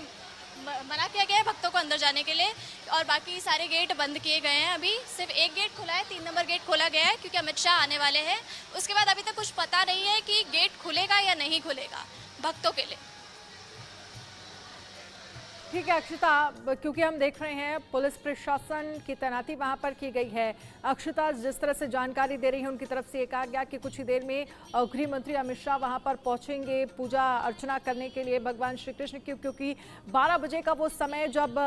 मना किया गया है, भक्तों को अंदर जाने के लिए, और बाकी सारे गेट बंद किए गए हैं। अभी सिर्फ एक गेट खुला है, 3 नंबर गेट खोला गया है क्योंकि अमित शाह आने वाले हैं। उसके बाद अभी तक कुछ पता नहीं है कि गेट खुलेगा या नहीं खुलेगा भक्तों के लिए। ठीक है अक्षता, क्योंकि हम देख रहे हैं पुलिस प्रशासन की तैनाती वहां पर की गई है। अक्षता, जिस तरह से जानकारी दे रही है उनकी तरफ से ये कहा गया कि कुछ ही देर में गृह मंत्री अमित शाह वहां पर पहुंचेंगे पूजा अर्चना करने के लिए भगवान श्री कृष्ण की, क्योंकि 12 बजे का वो समय जब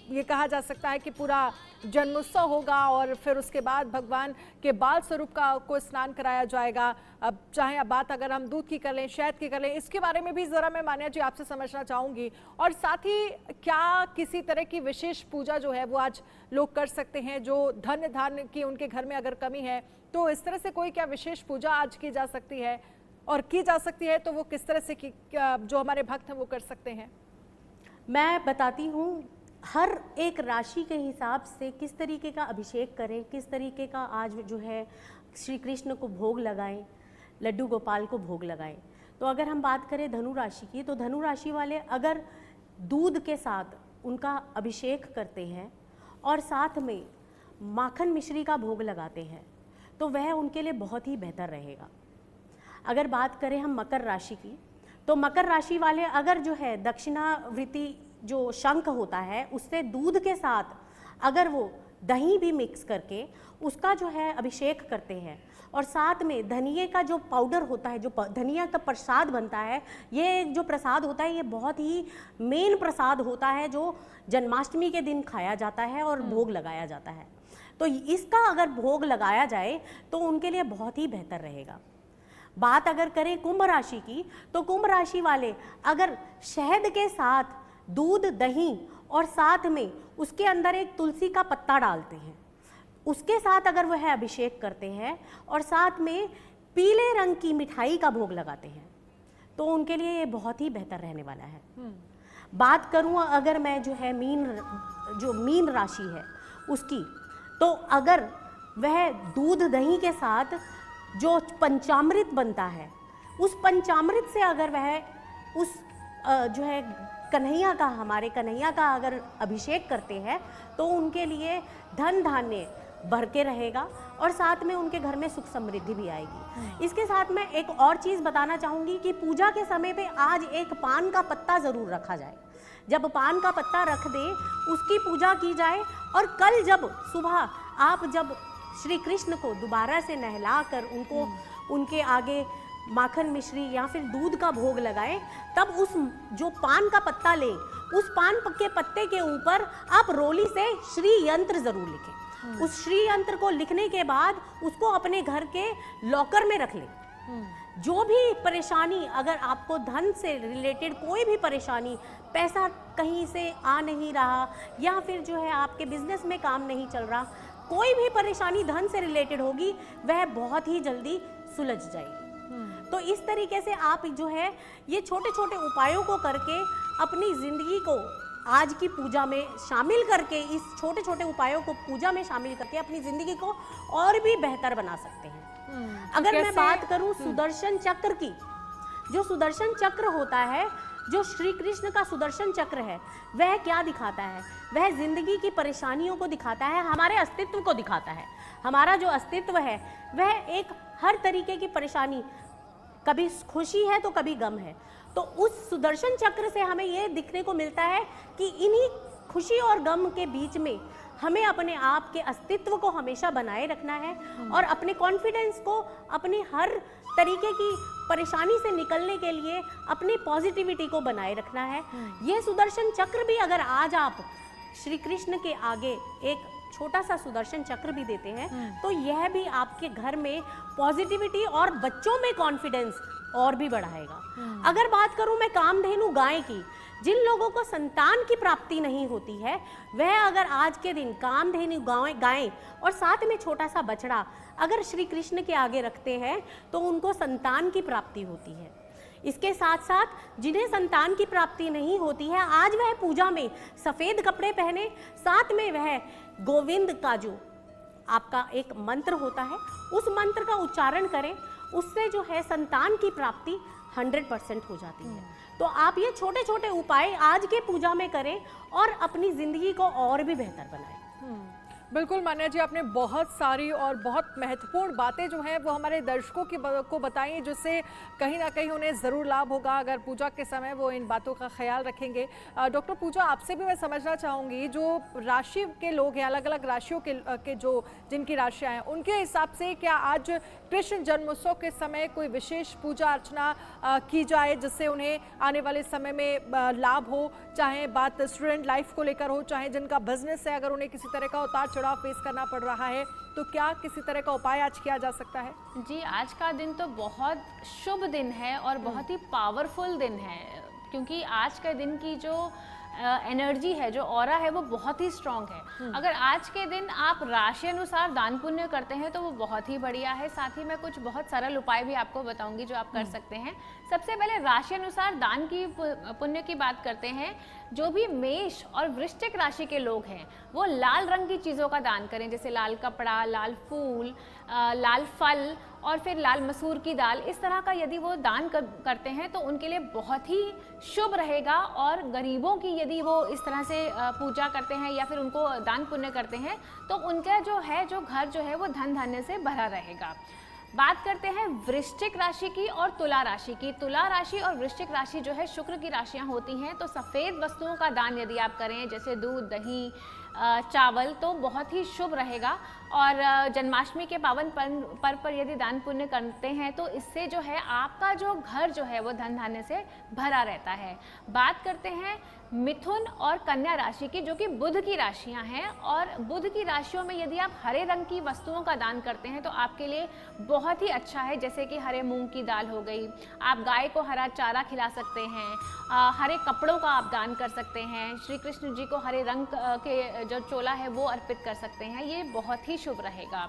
ये कहा जा सकता है कि पूरा जन्मोत्सव होगा और फिर उसके बाद भगवान के बाल स्वरूप को स्नान कराया जाएगा। अब चाहे अब बात अगर हम दूध की कर लें, शहद की कर लें, इसके बारे में भी ज़रा मैं मान्या जी आपसे समझना चाहूँगी। और साथ ही क्या किसी तरह की विशेष पूजा जो है वो आज लोग कर सकते हैं, जो धन धान्य की उनके घर में अगर कमी है तो इस तरह से कोई क्या विशेष पूजा आज की जा सकती है, और की जा सकती है तो वो किस तरह से जो हमारे भक्त हैं वो कर सकते हैं? मैं बताती हूँ हर एक राशि के हिसाब से किस तरीके का अभिषेक करें, किस तरीके का आज जो है श्री कृष्ण को भोग लगाएं, लड्डू गोपाल को भोग लगाएं। तो अगर हम बात करें धनु राशि की, तो धनु राशि वाले अगर दूध के साथ उनका अभिषेक करते हैं और साथ में माखन मिश्री का भोग लगाते हैं तो वह उनके लिए बहुत ही बेहतर रहेगा। अगर बात करें हम मकर राशि की, तो मकर राशि वाले अगर जो है दक्षिणावृत्ति जो शंख होता है उससे दूध के साथ अगर वो दही भी मिक्स करके उसका जो है अभिषेक करते हैं और साथ में धनिये का जो पाउडर होता है, जो धनिया का प्रसाद बनता है, ये जो प्रसाद होता है ये बहुत ही मेन प्रसाद होता है जो जन्माष्टमी के दिन खाया जाता है और भोग लगाया जाता है। तो इसका अगर भोग लगाया जाए तो उनके लिए बहुत ही बेहतर रहेगा। बात अगर करें कुंभ राशि की, तो कुंभ राशि वाले अगर शहद के साथ दूध, दही और साथ में उसके अंदर एक तुलसी का पत्ता डालते हैं, उसके साथ अगर वह अभिषेक करते हैं और साथ में पीले रंग की मिठाई का भोग लगाते हैं तो उनके लिए ये बहुत ही बेहतर रहने वाला है। बात करूं अगर मैं जो है मीन राशि है उसकी, तो अगर वह दूध दही के साथ जो पंचामृत बनता है उस पंचामृत से अगर वह उस जो है हमारे कन्हैया का अगर अभिषेक करते हैं तो उनके लिए धन धान्य भर के रहेगा और साथ में उनके घर में सुख समृद्धि भी आएगी। इसके साथ मैं एक और चीज़ बताना चाहूँगी कि पूजा के समय पे आज एक पान का पत्ता ज़रूर रखा जाए। जब पान का पत्ता रख दे उसकी पूजा की जाए और कल जब सुबह आप जब श्री कृष्ण को दोबारा से नहला कर उनको उनके आगे माखन मिश्री या फिर दूध का भोग लगाएं, तब उस जो पान का पत्ता लें, उस पान के पत्ते के ऊपर आप रोली से श्री यंत्र जरूर लिखें। उस श्री यंत्र को लिखने के बाद उसको अपने घर के लॉकर में रख लें। जो भी परेशानी, अगर आपको धन से रिलेटेड कोई भी परेशानी, पैसा कहीं से आ नहीं रहा या फिर जो है आपके बिजनेस में काम नहीं चल रहा, कोई भी परेशानी धन से रिलेटेड होगी वह बहुत ही जल्दी सुलझ जाएगी। तो इस तरीके से आप जो है ये छोटे छोटे उपायों को करके अपनी जिंदगी को आज की पूजा में शामिल करके, इस छोटे छोटे उपायों को पूजा में शामिल करके अपनी जिंदगी को और भी बेहतर बना सकते हैं। अगर मैं बात करूं सुदर्शन चक्र की, जो सुदर्शन चक्र होता है, जो श्री कृष्ण का सुदर्शन चक्र है, वह क्या दिखाता है? वह जिंदगी की परेशानियों को दिखाता है, हमारे अस्तित्व को दिखाता है। हमारा जो अस्तित्व है वह एक हर तरीके की परेशानी, कभी खुशी है तो कभी गम है, तो उस सुदर्शन चक्र से हमें ये दिखने को मिलता है कि इन्हीं खुशी और गम के बीच में हमें अपने आप के अस्तित्व को हमेशा बनाए रखना है और अपने कॉन्फिडेंस को, अपनी हर तरीके की परेशानी से निकलने के लिए अपनी पॉजिटिविटी को बनाए रखना है। ये सुदर्शन चक्र भी अगर आज आप श्री कृष्ण के आगे एक छोटा सा सुदर्शन चक्र भी देते हैं तो यह भी आपके घर में पॉजिटिविटी और बच्चों में कॉन्फिडेंस और भी बढ़ाएगा। अगर बात करूं मैं कामधेनु गाय की, जिन लोगों को संतान की प्राप्ति नहीं होती है वह अगर आज के दिन कामधेनु गाय और साथ में छोटा सा बछड़ा अगर श्री कृष्ण के आगे रखते हैं तो उनको संतान की प्राप्ति होती है। इसके साथ साथ जिन्हें संतान की प्राप्ति नहीं होती है, आज वह पूजा में सफ़ेद कपड़े पहने, साथ में वह गोविंद का जो आपका एक मंत्र होता है उस मंत्र का उच्चारण करें, उससे जो है संतान की प्राप्ति 100% हो जाती है। तो आप ये छोटे छोटे उपाय आज के पूजा में करें और अपनी जिंदगी को और भी बेहतर बनाएं। बिल्कुल मान्या जी, आपने बहुत सारी और बहुत महत्वपूर्ण बातें जो हैं वो हमारे दर्शकों को बताई, जिससे कहीं ना कहीं उन्हें ज़रूर लाभ होगा अगर पूजा के समय वो इन बातों का ख्याल रखेंगे। डॉक्टर पूजा, आपसे भी मैं समझना चाहूँगी, जो राशि के लोग हैं, अलग अलग राशियों के जो जिनकी राशियाँ हैं, उनके हिसाब से क्या आज कृष्ण जन्मोत्सव के समय कोई विशेष पूजा अर्चना की जाए जिससे उन्हें आने वाले समय में लाभ हो, चाहे बात स्टूडेंट लाइफ को लेकर हो, चाहे जिनका बिजनेस है, अगर उन्हें किसी तरह का उतार चढ़ाव फेस करना पड़ रहा है तो क्या किसी तरह का उपाय आज किया जा सकता है? जी, आज का दिन तो बहुत शुभ दिन है और बहुत ही पावरफुल दिन है, क्योंकि आज के दिन की जो एनर्जी है, जो ऑरा है, वो बहुत ही स्ट्रांग है। अगर आज के दिन आप राशि अनुसार दान पुण्य करते हैं तो वो बहुत ही बढ़िया है। साथ ही मैं कुछ बहुत सरल उपाय भी आपको बताऊंगी जो आप कर सकते हैं। सबसे पहले राशि अनुसार दान की पुण्य की बात करते हैं। जो भी मेष और वृश्चिक राशि के लोग हैं वो लाल रंग की चीज़ों का दान करें, जैसे लाल कपड़ा, लाल फूल, लाल फल और फिर लाल मसूर की दाल। इस तरह का यदि वो दान करते हैं तो उनके लिए बहुत ही शुभ रहेगा। और गरीबों की यदि वो इस तरह से पूजा करते हैं या फिर उनको दान पुण्य करते हैं तो उनका जो घर जो है वो धन धान्य से भरा रहेगा। बात करते हैं वृश्चिक राशि की और तुला राशि की। तुला राशि और वृश्चिक राशि जो है शुक्र की राशियां होती हैं, तो सफ़ेद वस्तुओं का दान यदि आप करें, जैसे दूध, दही, चावल, तो बहुत ही शुभ रहेगा। और जन्माष्टमी के पावन पर्व पर यदि दान पुण्य करते हैं तो इससे जो है आपका जो घर जो है वो धन धान्य से भरा रहता है। बात करते हैं मिथुन और कन्या राशि की, जो कि बुध की राशियां हैं। और बुध की राशियों में यदि आप हरे रंग की वस्तुओं का दान करते हैं तो आपके लिए बहुत ही अच्छा है, जैसे कि हरे मूंग की दाल हो गई, आप गाय को हरा चारा खिला सकते हैं, हरे कपड़ों का आप दान कर सकते हैं, श्री कृष्ण जी को हरे रंग के जो चोला है वो अर्पित कर सकते हैं, ये बहुत ही शुभ रहेगा।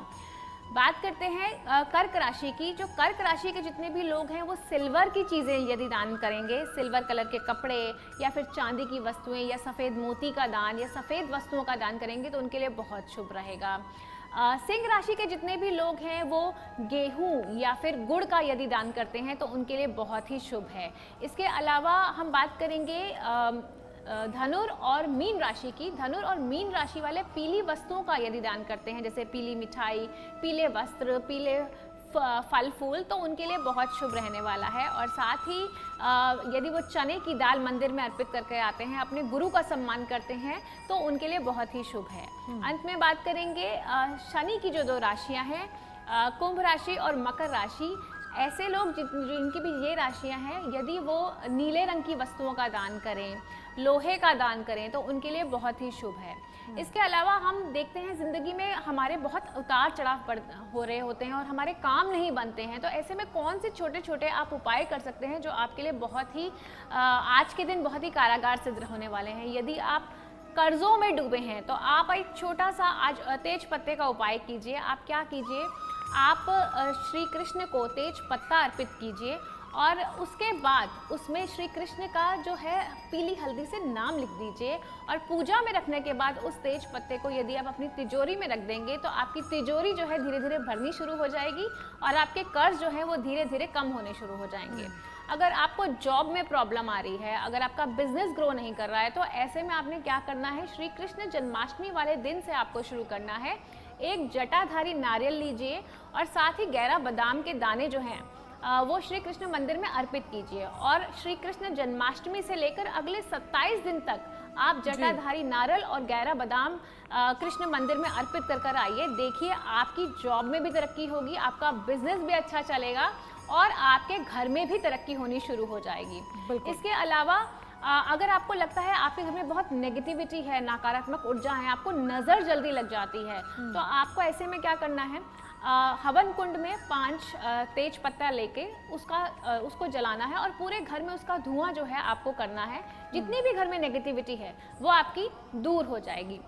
बात करते हैं कर्क राशि की। जो कर्क राशि के जितने भी लोग हैं वो सिल्वर की चीज़ें यदि दान करेंगे, सिल्वर कलर के कपड़े या फिर चांदी की वस्तुएं या सफ़ेद मोती का दान या सफ़ेद वस्तुओं का दान करेंगे तो उनके लिए बहुत शुभ रहेगा। सिंह राशि के जितने भी लोग हैं वो गेहूं या फिर गुड़ का यदि दान करते हैं तो उनके लिए बहुत ही शुभ है। इसके अलावा हम बात करेंगे धनुर और मीन राशि की। धनुर और मीन राशि वाले पीली वस्तुओं का यदि दान करते हैं, जैसे पीली मिठाई, पीले वस्त्र, पीले फल फूल, तो उनके लिए बहुत शुभ रहने वाला है। और साथ ही यदि वो चने की दाल मंदिर में अर्पित करके आते हैं, अपने गुरु का सम्मान करते हैं, तो उनके लिए बहुत ही शुभ है। अंत में बात करेंगे शनि की जो दो राशियां हैं, कुंभ राशि और मकर राशि। ऐसे लोग जिनकी भी ये राशियां हैं, यदि वो नीले रंग की वस्तुओं का दान करें, लोहे का दान करें, तो उनके लिए बहुत ही शुभ है। इसके अलावा हम देखते हैं ज़िंदगी में हमारे बहुत उतार चढ़ाव हो रहे होते हैं और हमारे काम नहीं बनते हैं, तो ऐसे में कौन से छोटे छोटे आप उपाय कर सकते हैं जो आपके लिए बहुत ही आज के दिन बहुत ही कारागार सिद्ध होने वाले हैं। यदि आप कर्जों में डूबे हैं तो आप एक छोटा सा आज तेज पत्ते का उपाय कीजिए। आप क्या कीजिए, आप श्री कृष्ण को तेज पत्ता अर्पित कीजिए और उसके बाद उसमें श्री कृष्ण का जो है पीली हल्दी से नाम लिख दीजिए। और पूजा में रखने के बाद उस तेज पत्ते को यदि आप अपनी तिजोरी में रख देंगे तो आपकी तिजोरी जो है धीरे धीरे भरनी शुरू हो जाएगी और आपके कर्ज जो है वो धीरे धीरे कम होने शुरू हो जाएंगे। अगर आपको जॉब में प्रॉब्लम आ रही है, अगर आपका बिजनेस ग्रो नहीं कर रहा है, तो ऐसे में आपने क्या करना है, श्री कृष्ण जन्माष्टमी वाले दिन से आपको शुरू करना है। एक जटाधारी नारियल लीजिए और साथ ही 11 बादाम के दाने जो हैं वो श्री कृष्ण मंदिर में अर्पित कीजिए। और श्री कृष्ण जन्माष्टमी से लेकर अगले 27 दिन तक आप जटाधारी नारियल और 11 बादाम कृष्ण मंदिर में अर्पित कर आइए। देखिए आपकी जॉब में भी तरक्की होगी, आपका बिजनेस भी अच्छा चलेगा और आपके घर में भी तरक्की होनी शुरू हो जाएगी। इसके अलावा अगर आपको लगता है आपके घर में बहुत नेगेटिविटी है, नकारात्मक ऊर्जा है, आपको नज़र जल्दी लग जाती है, तो आपको ऐसे में क्या करना है, हवन कुंड में 5 तेज पत्ता लेके उसको जलाना है और पूरे घर में उसका धुआं जो है आपको करना है। जितनी भी घर में नेगेटिविटी है वो आपकी दूर हो जाएगी।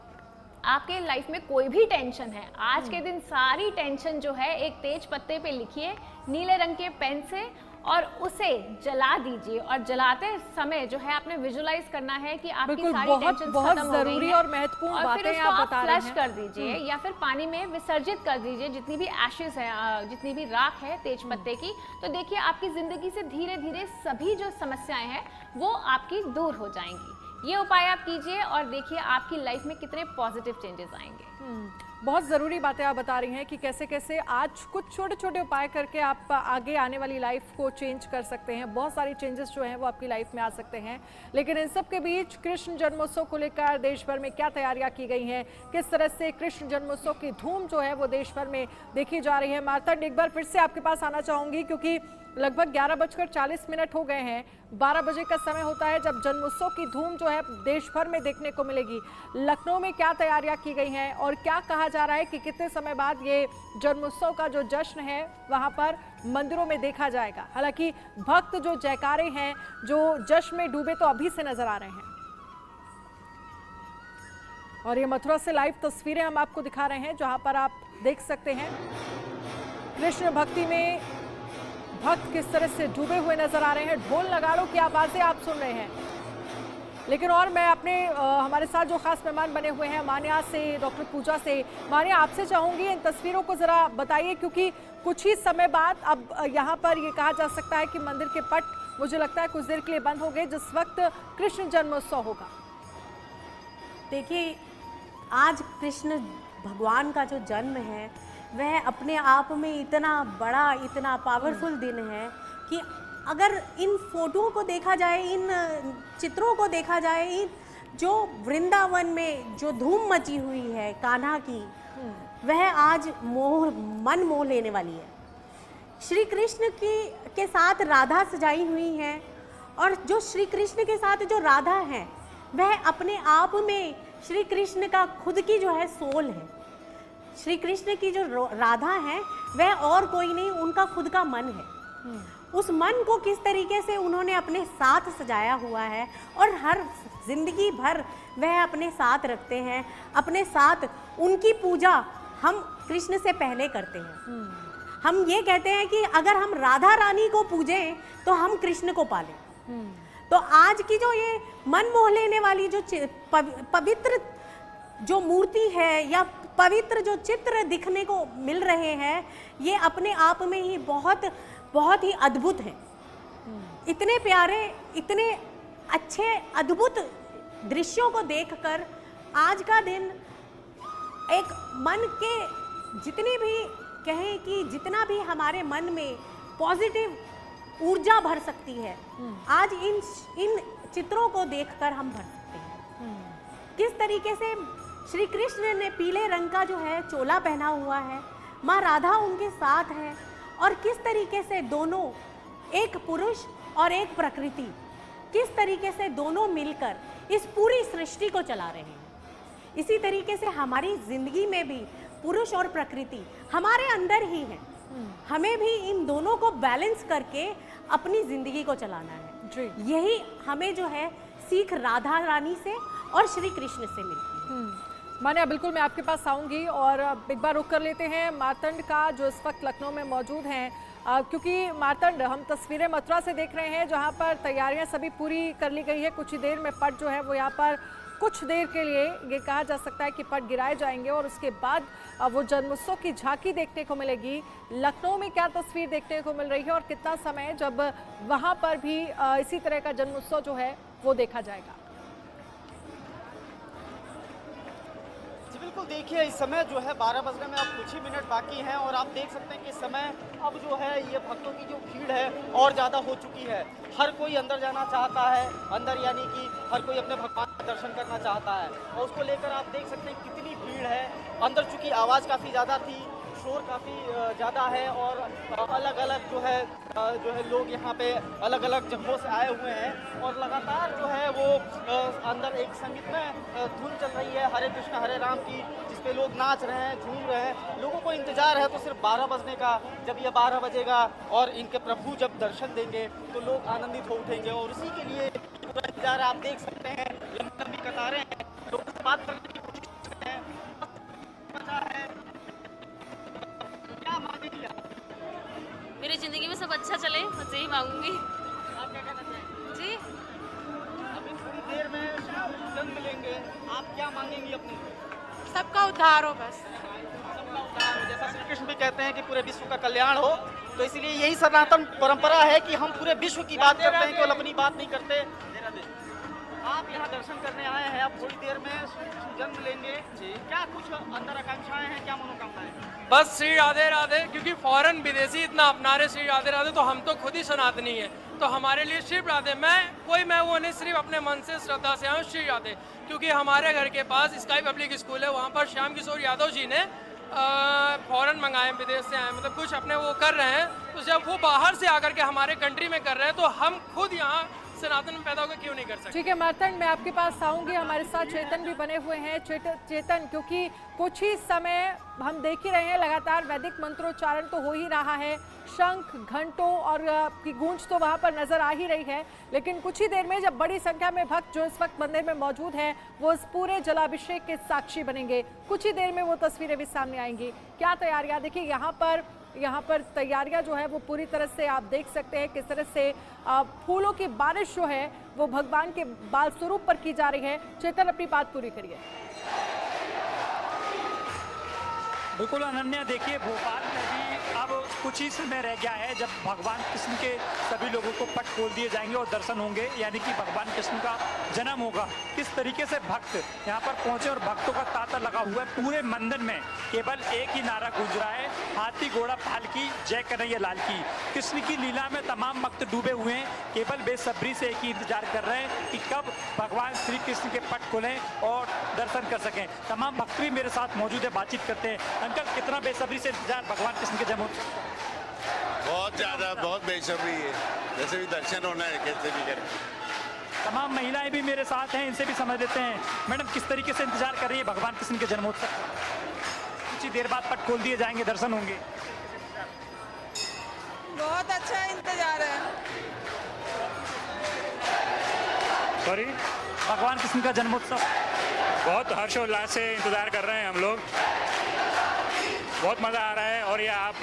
आपके लाइफ में कोई भी टेंशन है, आज के दिन सारी टेंशन जो है एक तेज पत्ते पे लिखिए नीले रंग के पेन से और उसे जला दीजिए। और जलाते समय जो है आपने विजुलाइज करना है कि आपकी सारी टेंशन खत्म हो गई है और महत्वपूर्ण बातें बातें आप बता रहे हैं। फ्लश कर दीजिए या फिर पानी में विसर्जित कर दीजिए जितनी भी एशेस है, जितनी भी राख है तेज पत्ते की। तो देखिए आपकी जिंदगी से धीरे धीरे सभी जो समस्याएं हैं वो आपकी दूर हो जाएंगी। ये उपाय आप कीजिए और देखिए आपकी लाइफ में कितने पॉजिटिव चेंजेस आएंगे। बहुत ज़रूरी बातें आप बता रही हैं कि कैसे कैसे आज कुछ छोटे छोटे उपाय करके आप आगे आने वाली लाइफ को चेंज कर सकते हैं। बहुत सारी चेंजेस जो हैं वो आपकी लाइफ में आ सकते हैं। लेकिन इन सब के बीच कृष्ण जन्मोत्सव को लेकर देश भर में क्या तैयारियां की गई हैं, किस तरह से कृष्ण जन्मोत्सव की धूम जो है वो देश भर में देखी जा रही है। मार्तंड, एक बार फिर से आपके पास आना चाहूँगी क्योंकि लगभग 11:40 हो गए हैं। 12 बजे का समय होता है जब जन्मोत्सव की धूम जो है देश भर में देखने को मिलेगी। लखनऊ में क्या तैयारियां की गई हैं और क्या कहा जा रहा है कि कितने समय बाद ये जन्मोत्सव का जो जश्न है वहां पर मंदिरों में देखा जाएगा। हालांकि भक्त जो जयकारे हैं, जो जश्न में डूबे तो अभी से नजर आ रहे हैं। और ये मथुरा से लाइव तस्वीरें हम आपको दिखा रहे हैं जहां पर आप देख सकते हैं कृष्ण भक्ति में भक्त किस तरह से डूबे हुए नजर आ रहे हैं। ढोल नगाड़ों की आवाजें आप सुन रहे हैं। लेकिन और मैं अपने हमारे साथ जो खास मेहमान बने हुए हैं मान्या से, डॉक्टर पूजा से, मान्या आपसे चाहूंगी इन तस्वीरों को जरा बताइए क्योंकि कुछ ही समय बाद अब यहाँ पर ये कहा जा सकता है कि मंदिर के पट मुझे लगता है कुछ देर के लिए बंद हो गए जिस वक्त कृष्ण जन्मोत्सव होगा। देखिए, आज कृष्ण भगवान का जो जन्म है वह अपने आप में इतना बड़ा, इतना पावरफुल दिन है कि अगर इन फोटोओं को देखा जाए, इन चित्रों को देखा जाए, इन जो वृंदावन में जो धूम मची हुई है कान्हा की, वह आज मन मोह लेने वाली है। श्री कृष्ण के साथ राधा सजाई हुई है और जो श्री कृष्ण के साथ जो राधा है वह अपने आप में श्री कृष्ण का खुद की जो है सोल है। श्री कृष्ण की जो राधा है वह और कोई नहीं, उनका खुद का मन है। उस मन को किस तरीके से उन्होंने अपने साथ सजाया हुआ है और हर जिंदगी भर वह अपने साथ रखते हैं। अपने साथ उनकी पूजा हम कृष्ण से पहले करते हैं। हम ये कहते हैं कि अगर हम राधा रानी को पूजें तो हम कृष्ण को पालें। तो आज की जो ये मन मोह लेने वाली जो पवित्र जो मूर्ति है या पवित्र जो चित्र दिखने को मिल रहे हैं, ये अपने आप में ही बहुत बहुत ही अद्भुत है। इतने प्यारे, इतने अच्छे अद्भुत दृश्यों को देखकर आज का दिन एक मन के जितने भी कहें कि जितना भी हमारे मन में पॉजिटिव ऊर्जा भर सकती है, आज इन चित्रों को देखकर हम भर सकते हैं। किस तरीके से श्री कृष्ण ने पीले रंग का जो है चोला पहना हुआ है, माँ राधा उनके साथ है और किस तरीके से दोनों, एक पुरुष और एक प्रकृति, किस तरीके से दोनों मिलकर इस पूरी सृष्टि को चला रहे हैं। इसी तरीके से हमारी जिंदगी में भी पुरुष और प्रकृति हमारे अंदर ही है। हमें भी इन दोनों को बैलेंस करके अपनी जिंदगी को चलाना है जी। यही हमें जो है सीख राधा रानी से और श्री कृष्ण से मिलती है। मान्या, बिल्कुल मैं आपके पास आऊंगी और एक बार रुक कर लेते हैं मार्तंड का जो इस वक्त लखनऊ में मौजूद हैं, क्योंकि मार्तंड हम तस्वीरें मथुरा से देख रहे हैं जहां पर तैयारियां सभी पूरी कर ली गई है। कुछ ही देर में पट जो है वो यहाँ पर कुछ देर के लिए ये कहा जा सकता है कि पट गिराए जाएंगे और उसके बाद वो जन्मोत्सव की झांकी देखने को मिलेगी। लखनऊ में क्या तस्वीर देखने को मिल रही है और कितना समय जब वहाँ पर भी इसी तरह का जन्मोत्सव जो है वो देखा जाएगा। बिल्कुल, देखिए इस समय जो है 12 बजने में अब कुछ ही मिनट बाकी हैं और आप देख सकते हैं कि इस समय अब जो है ये भक्तों की जो भीड़ है और ज़्यादा हो चुकी है। हर कोई अंदर जाना चाहता है, अंदर यानी कि हर कोई अपने भगवान का दर्शन करना चाहता है और उसको लेकर आप देख सकते हैं कितनी भीड़ है। अंदर चूँकि आवाज़ काफ़ी ज़्यादा थी, शोर काफ़ी ज़्यादा है और अलग अलग जो है लोग यहाँ पे अलग अलग जगहों से आए हुए हैं और लगातार जो है वो अंदर एक संगीतमय धुन चल रही है हरे कृष्ण हरे राम की, जिसपे लोग नाच रहे हैं, झूम रहे हैं। लोगों को इंतजार है तो सिर्फ 12 बजने का, जब ये 12 बजेगा और इनके प्रभु जब दर्शन देंगे तो लोग आनंदित हो उठेंगे और उसी के लिए पूरा इंतजार आप देख सकते हैं। लंबी लंबी कतारें हैं, लोग बात करने की कोशिश कर रहे हैं। क्या मांगेंगे आप? मेरी जिंदगी में सब अच्छा चले, बस यही मांगूंगी। आप क्या कहना चाहेंगे? जी, अभी थोड़ी देर में जन्म मिलेंगे, आप क्या मांगेंगी अपने? सबका उद्धार हो बस। सबका उद्धार हो, जैसा श्री कृष्ण भी कहते हैं कि पूरे विश्व का कल्याण हो, तो इसलिए यही सनातन परंपरा है कि हम पूरे विश्व की बात करते हैं, केवल अपनी बात नहीं करते। आप यहाँ दर्शन करने आए हैं, आप थोड़ी देर में जन्म लेंगे जी, क्या कुछ अंदर आकांक्षाएं हैं, क्या मनोकामनाएं? बस श्री राधे राधे, क्योंकि फॉरेन विदेशी इतना अपना रहे श्री राधे राधे, तो हम तो खुद ही सनातनी है, तो हमारे लिए श्री राधे। मैं वो नहीं, सिर्फ अपने मन से श्रद्धा से आऊँ श्री राधे, क्योंकि हमारे घर के पास स्काई पब्लिक स्कूल है, वहाँ पर श्याम किशोर यादव जी ने फॉरेन मंगाए, विदेश से आए, मतलब कुछ अपने वो कर रहे हैं, तो जब वो बाहर से आकर के हमारे कंट्री में कर रहे हैं, तो हम खुद यहाँ सनातन में पैदा होकर क्यों नहीं कर सकते। ठीक है मार्तंड, मैं आपके पास आऊंगी, हमारे साथ चेतन भी बने हुए हैं। चेतन, क्योंकि कुछ ही समय हम देख ही रहे हैं, लगातार वैदिक मंत्रोच्चारण तो हो ही रहा है, शंख घंटों और की गूंज तो वहां पर नजर आ ही रही है, लेकिन कुछ ही देर में जब बड़ी संख्या में भक्त जो इस वक्त मंदिर में मौजूद हैं वो इस पूरे जलाभिषेक के साक्षी बनेंगे, कुछ ही देर में वो तस्वीरें भी सामने आएंगी। क्या तैयारियां, देखिए यहाँ पर तैयारियां जो है वो पूरी तरह से आप देख सकते हैं किस तरह से फूलों की बारिश जो है वो भगवान के बाल स्वरूप पर की जा रही है। चेतन, अपनी बात पूरी करिए। बिल्कुल अनन्या, देखिए भोपाल में भी अब कुछ ही समय रह गया है जब भगवान कृष्ण के सभी लोगों को पट खोल दिए जाएंगे और दर्शन होंगे, यानी कि भगवान कृष्ण का जन्म होगा। किस तरीके से भक्त यहाँ पर पहुंचे और भक्तों का तांता लगा हुआ है पूरे मंदिर में, केवल एक ही नारा गूंज रहा है, हाथी घोड़ा पालकी जय कन्हैया लाल की। कृष्ण की लीला में तमाम भक्त डूबे हुए हैं, केवल बेसब्री से एक ही इंतजार कर रहे हैं कि कब भगवान श्री कृष्ण के पट खोलें और दर्शन कर सकें। तमाम भक्त भी मेरे साथ मौजूद है, बातचीत करते हैं। अंकल, कितना बेसब्री से इंतजार भगवान कृष्ण के जन्मोत्सव? बहुत ज़्यादा, बहुत बेसब्री है, जैसे भी दर्शन होना है कैसे भी करें। तमाम महिलाएं भी मेरे साथ हैं, इनसे भी समझ लेते हैं। मैडम, किस तरीके से इंतजार कर रही है भगवान कृष्ण के जन्मोत्सव? कुछ ही देर बाद पट खोल दिए जाएंगे, दर्शन होंगे। बहुत अच्छा इंतजार है। सॉरी, भगवान कृष्ण का जन्मोत्सव बहुत हर्षोल्लास से इंतजार कर रहे हैं हम लोग, बहुत मज़ा आ रहा है और ये आप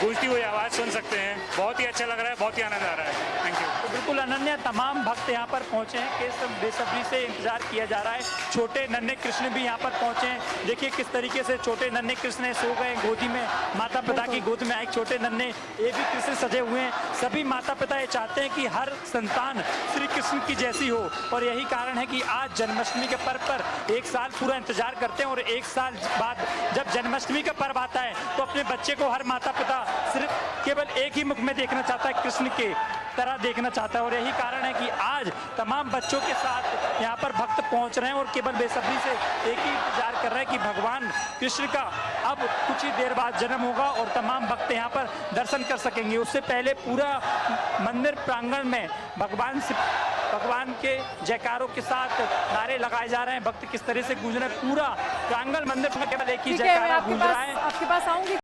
गूंजती हुई आवाज़ सुन सकते हैं, बहुत ही अच्छा लग रहा है, बहुत ही आनंद आ रहा है। Thank you. तो बिल्कुल अनन्या, तमाम भक्त यहाँ पर पहुँचे हैं, किस बेसब्री से इंतजार किया जा रहा है। छोटे नन्हे कृष्ण भी यहाँ पर पहुँचे हैं, देखिए किस तरीके से छोटे नन्हे कृष्ण सो गए गोदी में, माता पिता की गोद में आए छोटे नन्हे, ये भी कृष्ण सजे हुए हैं। सभी माता पिता ये चाहते हैं कि हर संतान श्री कृष्ण की जैसी हो, और यही कारण है कि आज जन्माष्टमी के पर्व पर एक साल पूरा इंतजार करते हैं, और एक साल बाद जब जन्माष्टमी का पर्व आता है तो अपने बच्चे को हर माता पिता सिर्फ केवल एक ही मुख में देखना चाहता है, कृष्ण के तरह देखना चाहता है। और यही कारण है कि आज तमाम बच्चों के साथ यहाँ पर भक्त पहुँच रहे हैं और केवल बेसब्री से एक ही इंतजार कर रहे हैं कि भगवान कृष्ण का अब कुछ ही देर बाद जन्म होगा और तमाम भक्त यहाँ पर दर्शन कर सकेंगे। उससे पहले पूरा मंदिर प्रांगण में भगवान के जयकारों के साथ नारे लगाए जा रहे हैं, भक्त किस तरह से गूंज रहे हैं, पूरा प्रांगण मंदिर में केवल एक ही जयकारा गूंज रहा है। आपके पास आऊंगी।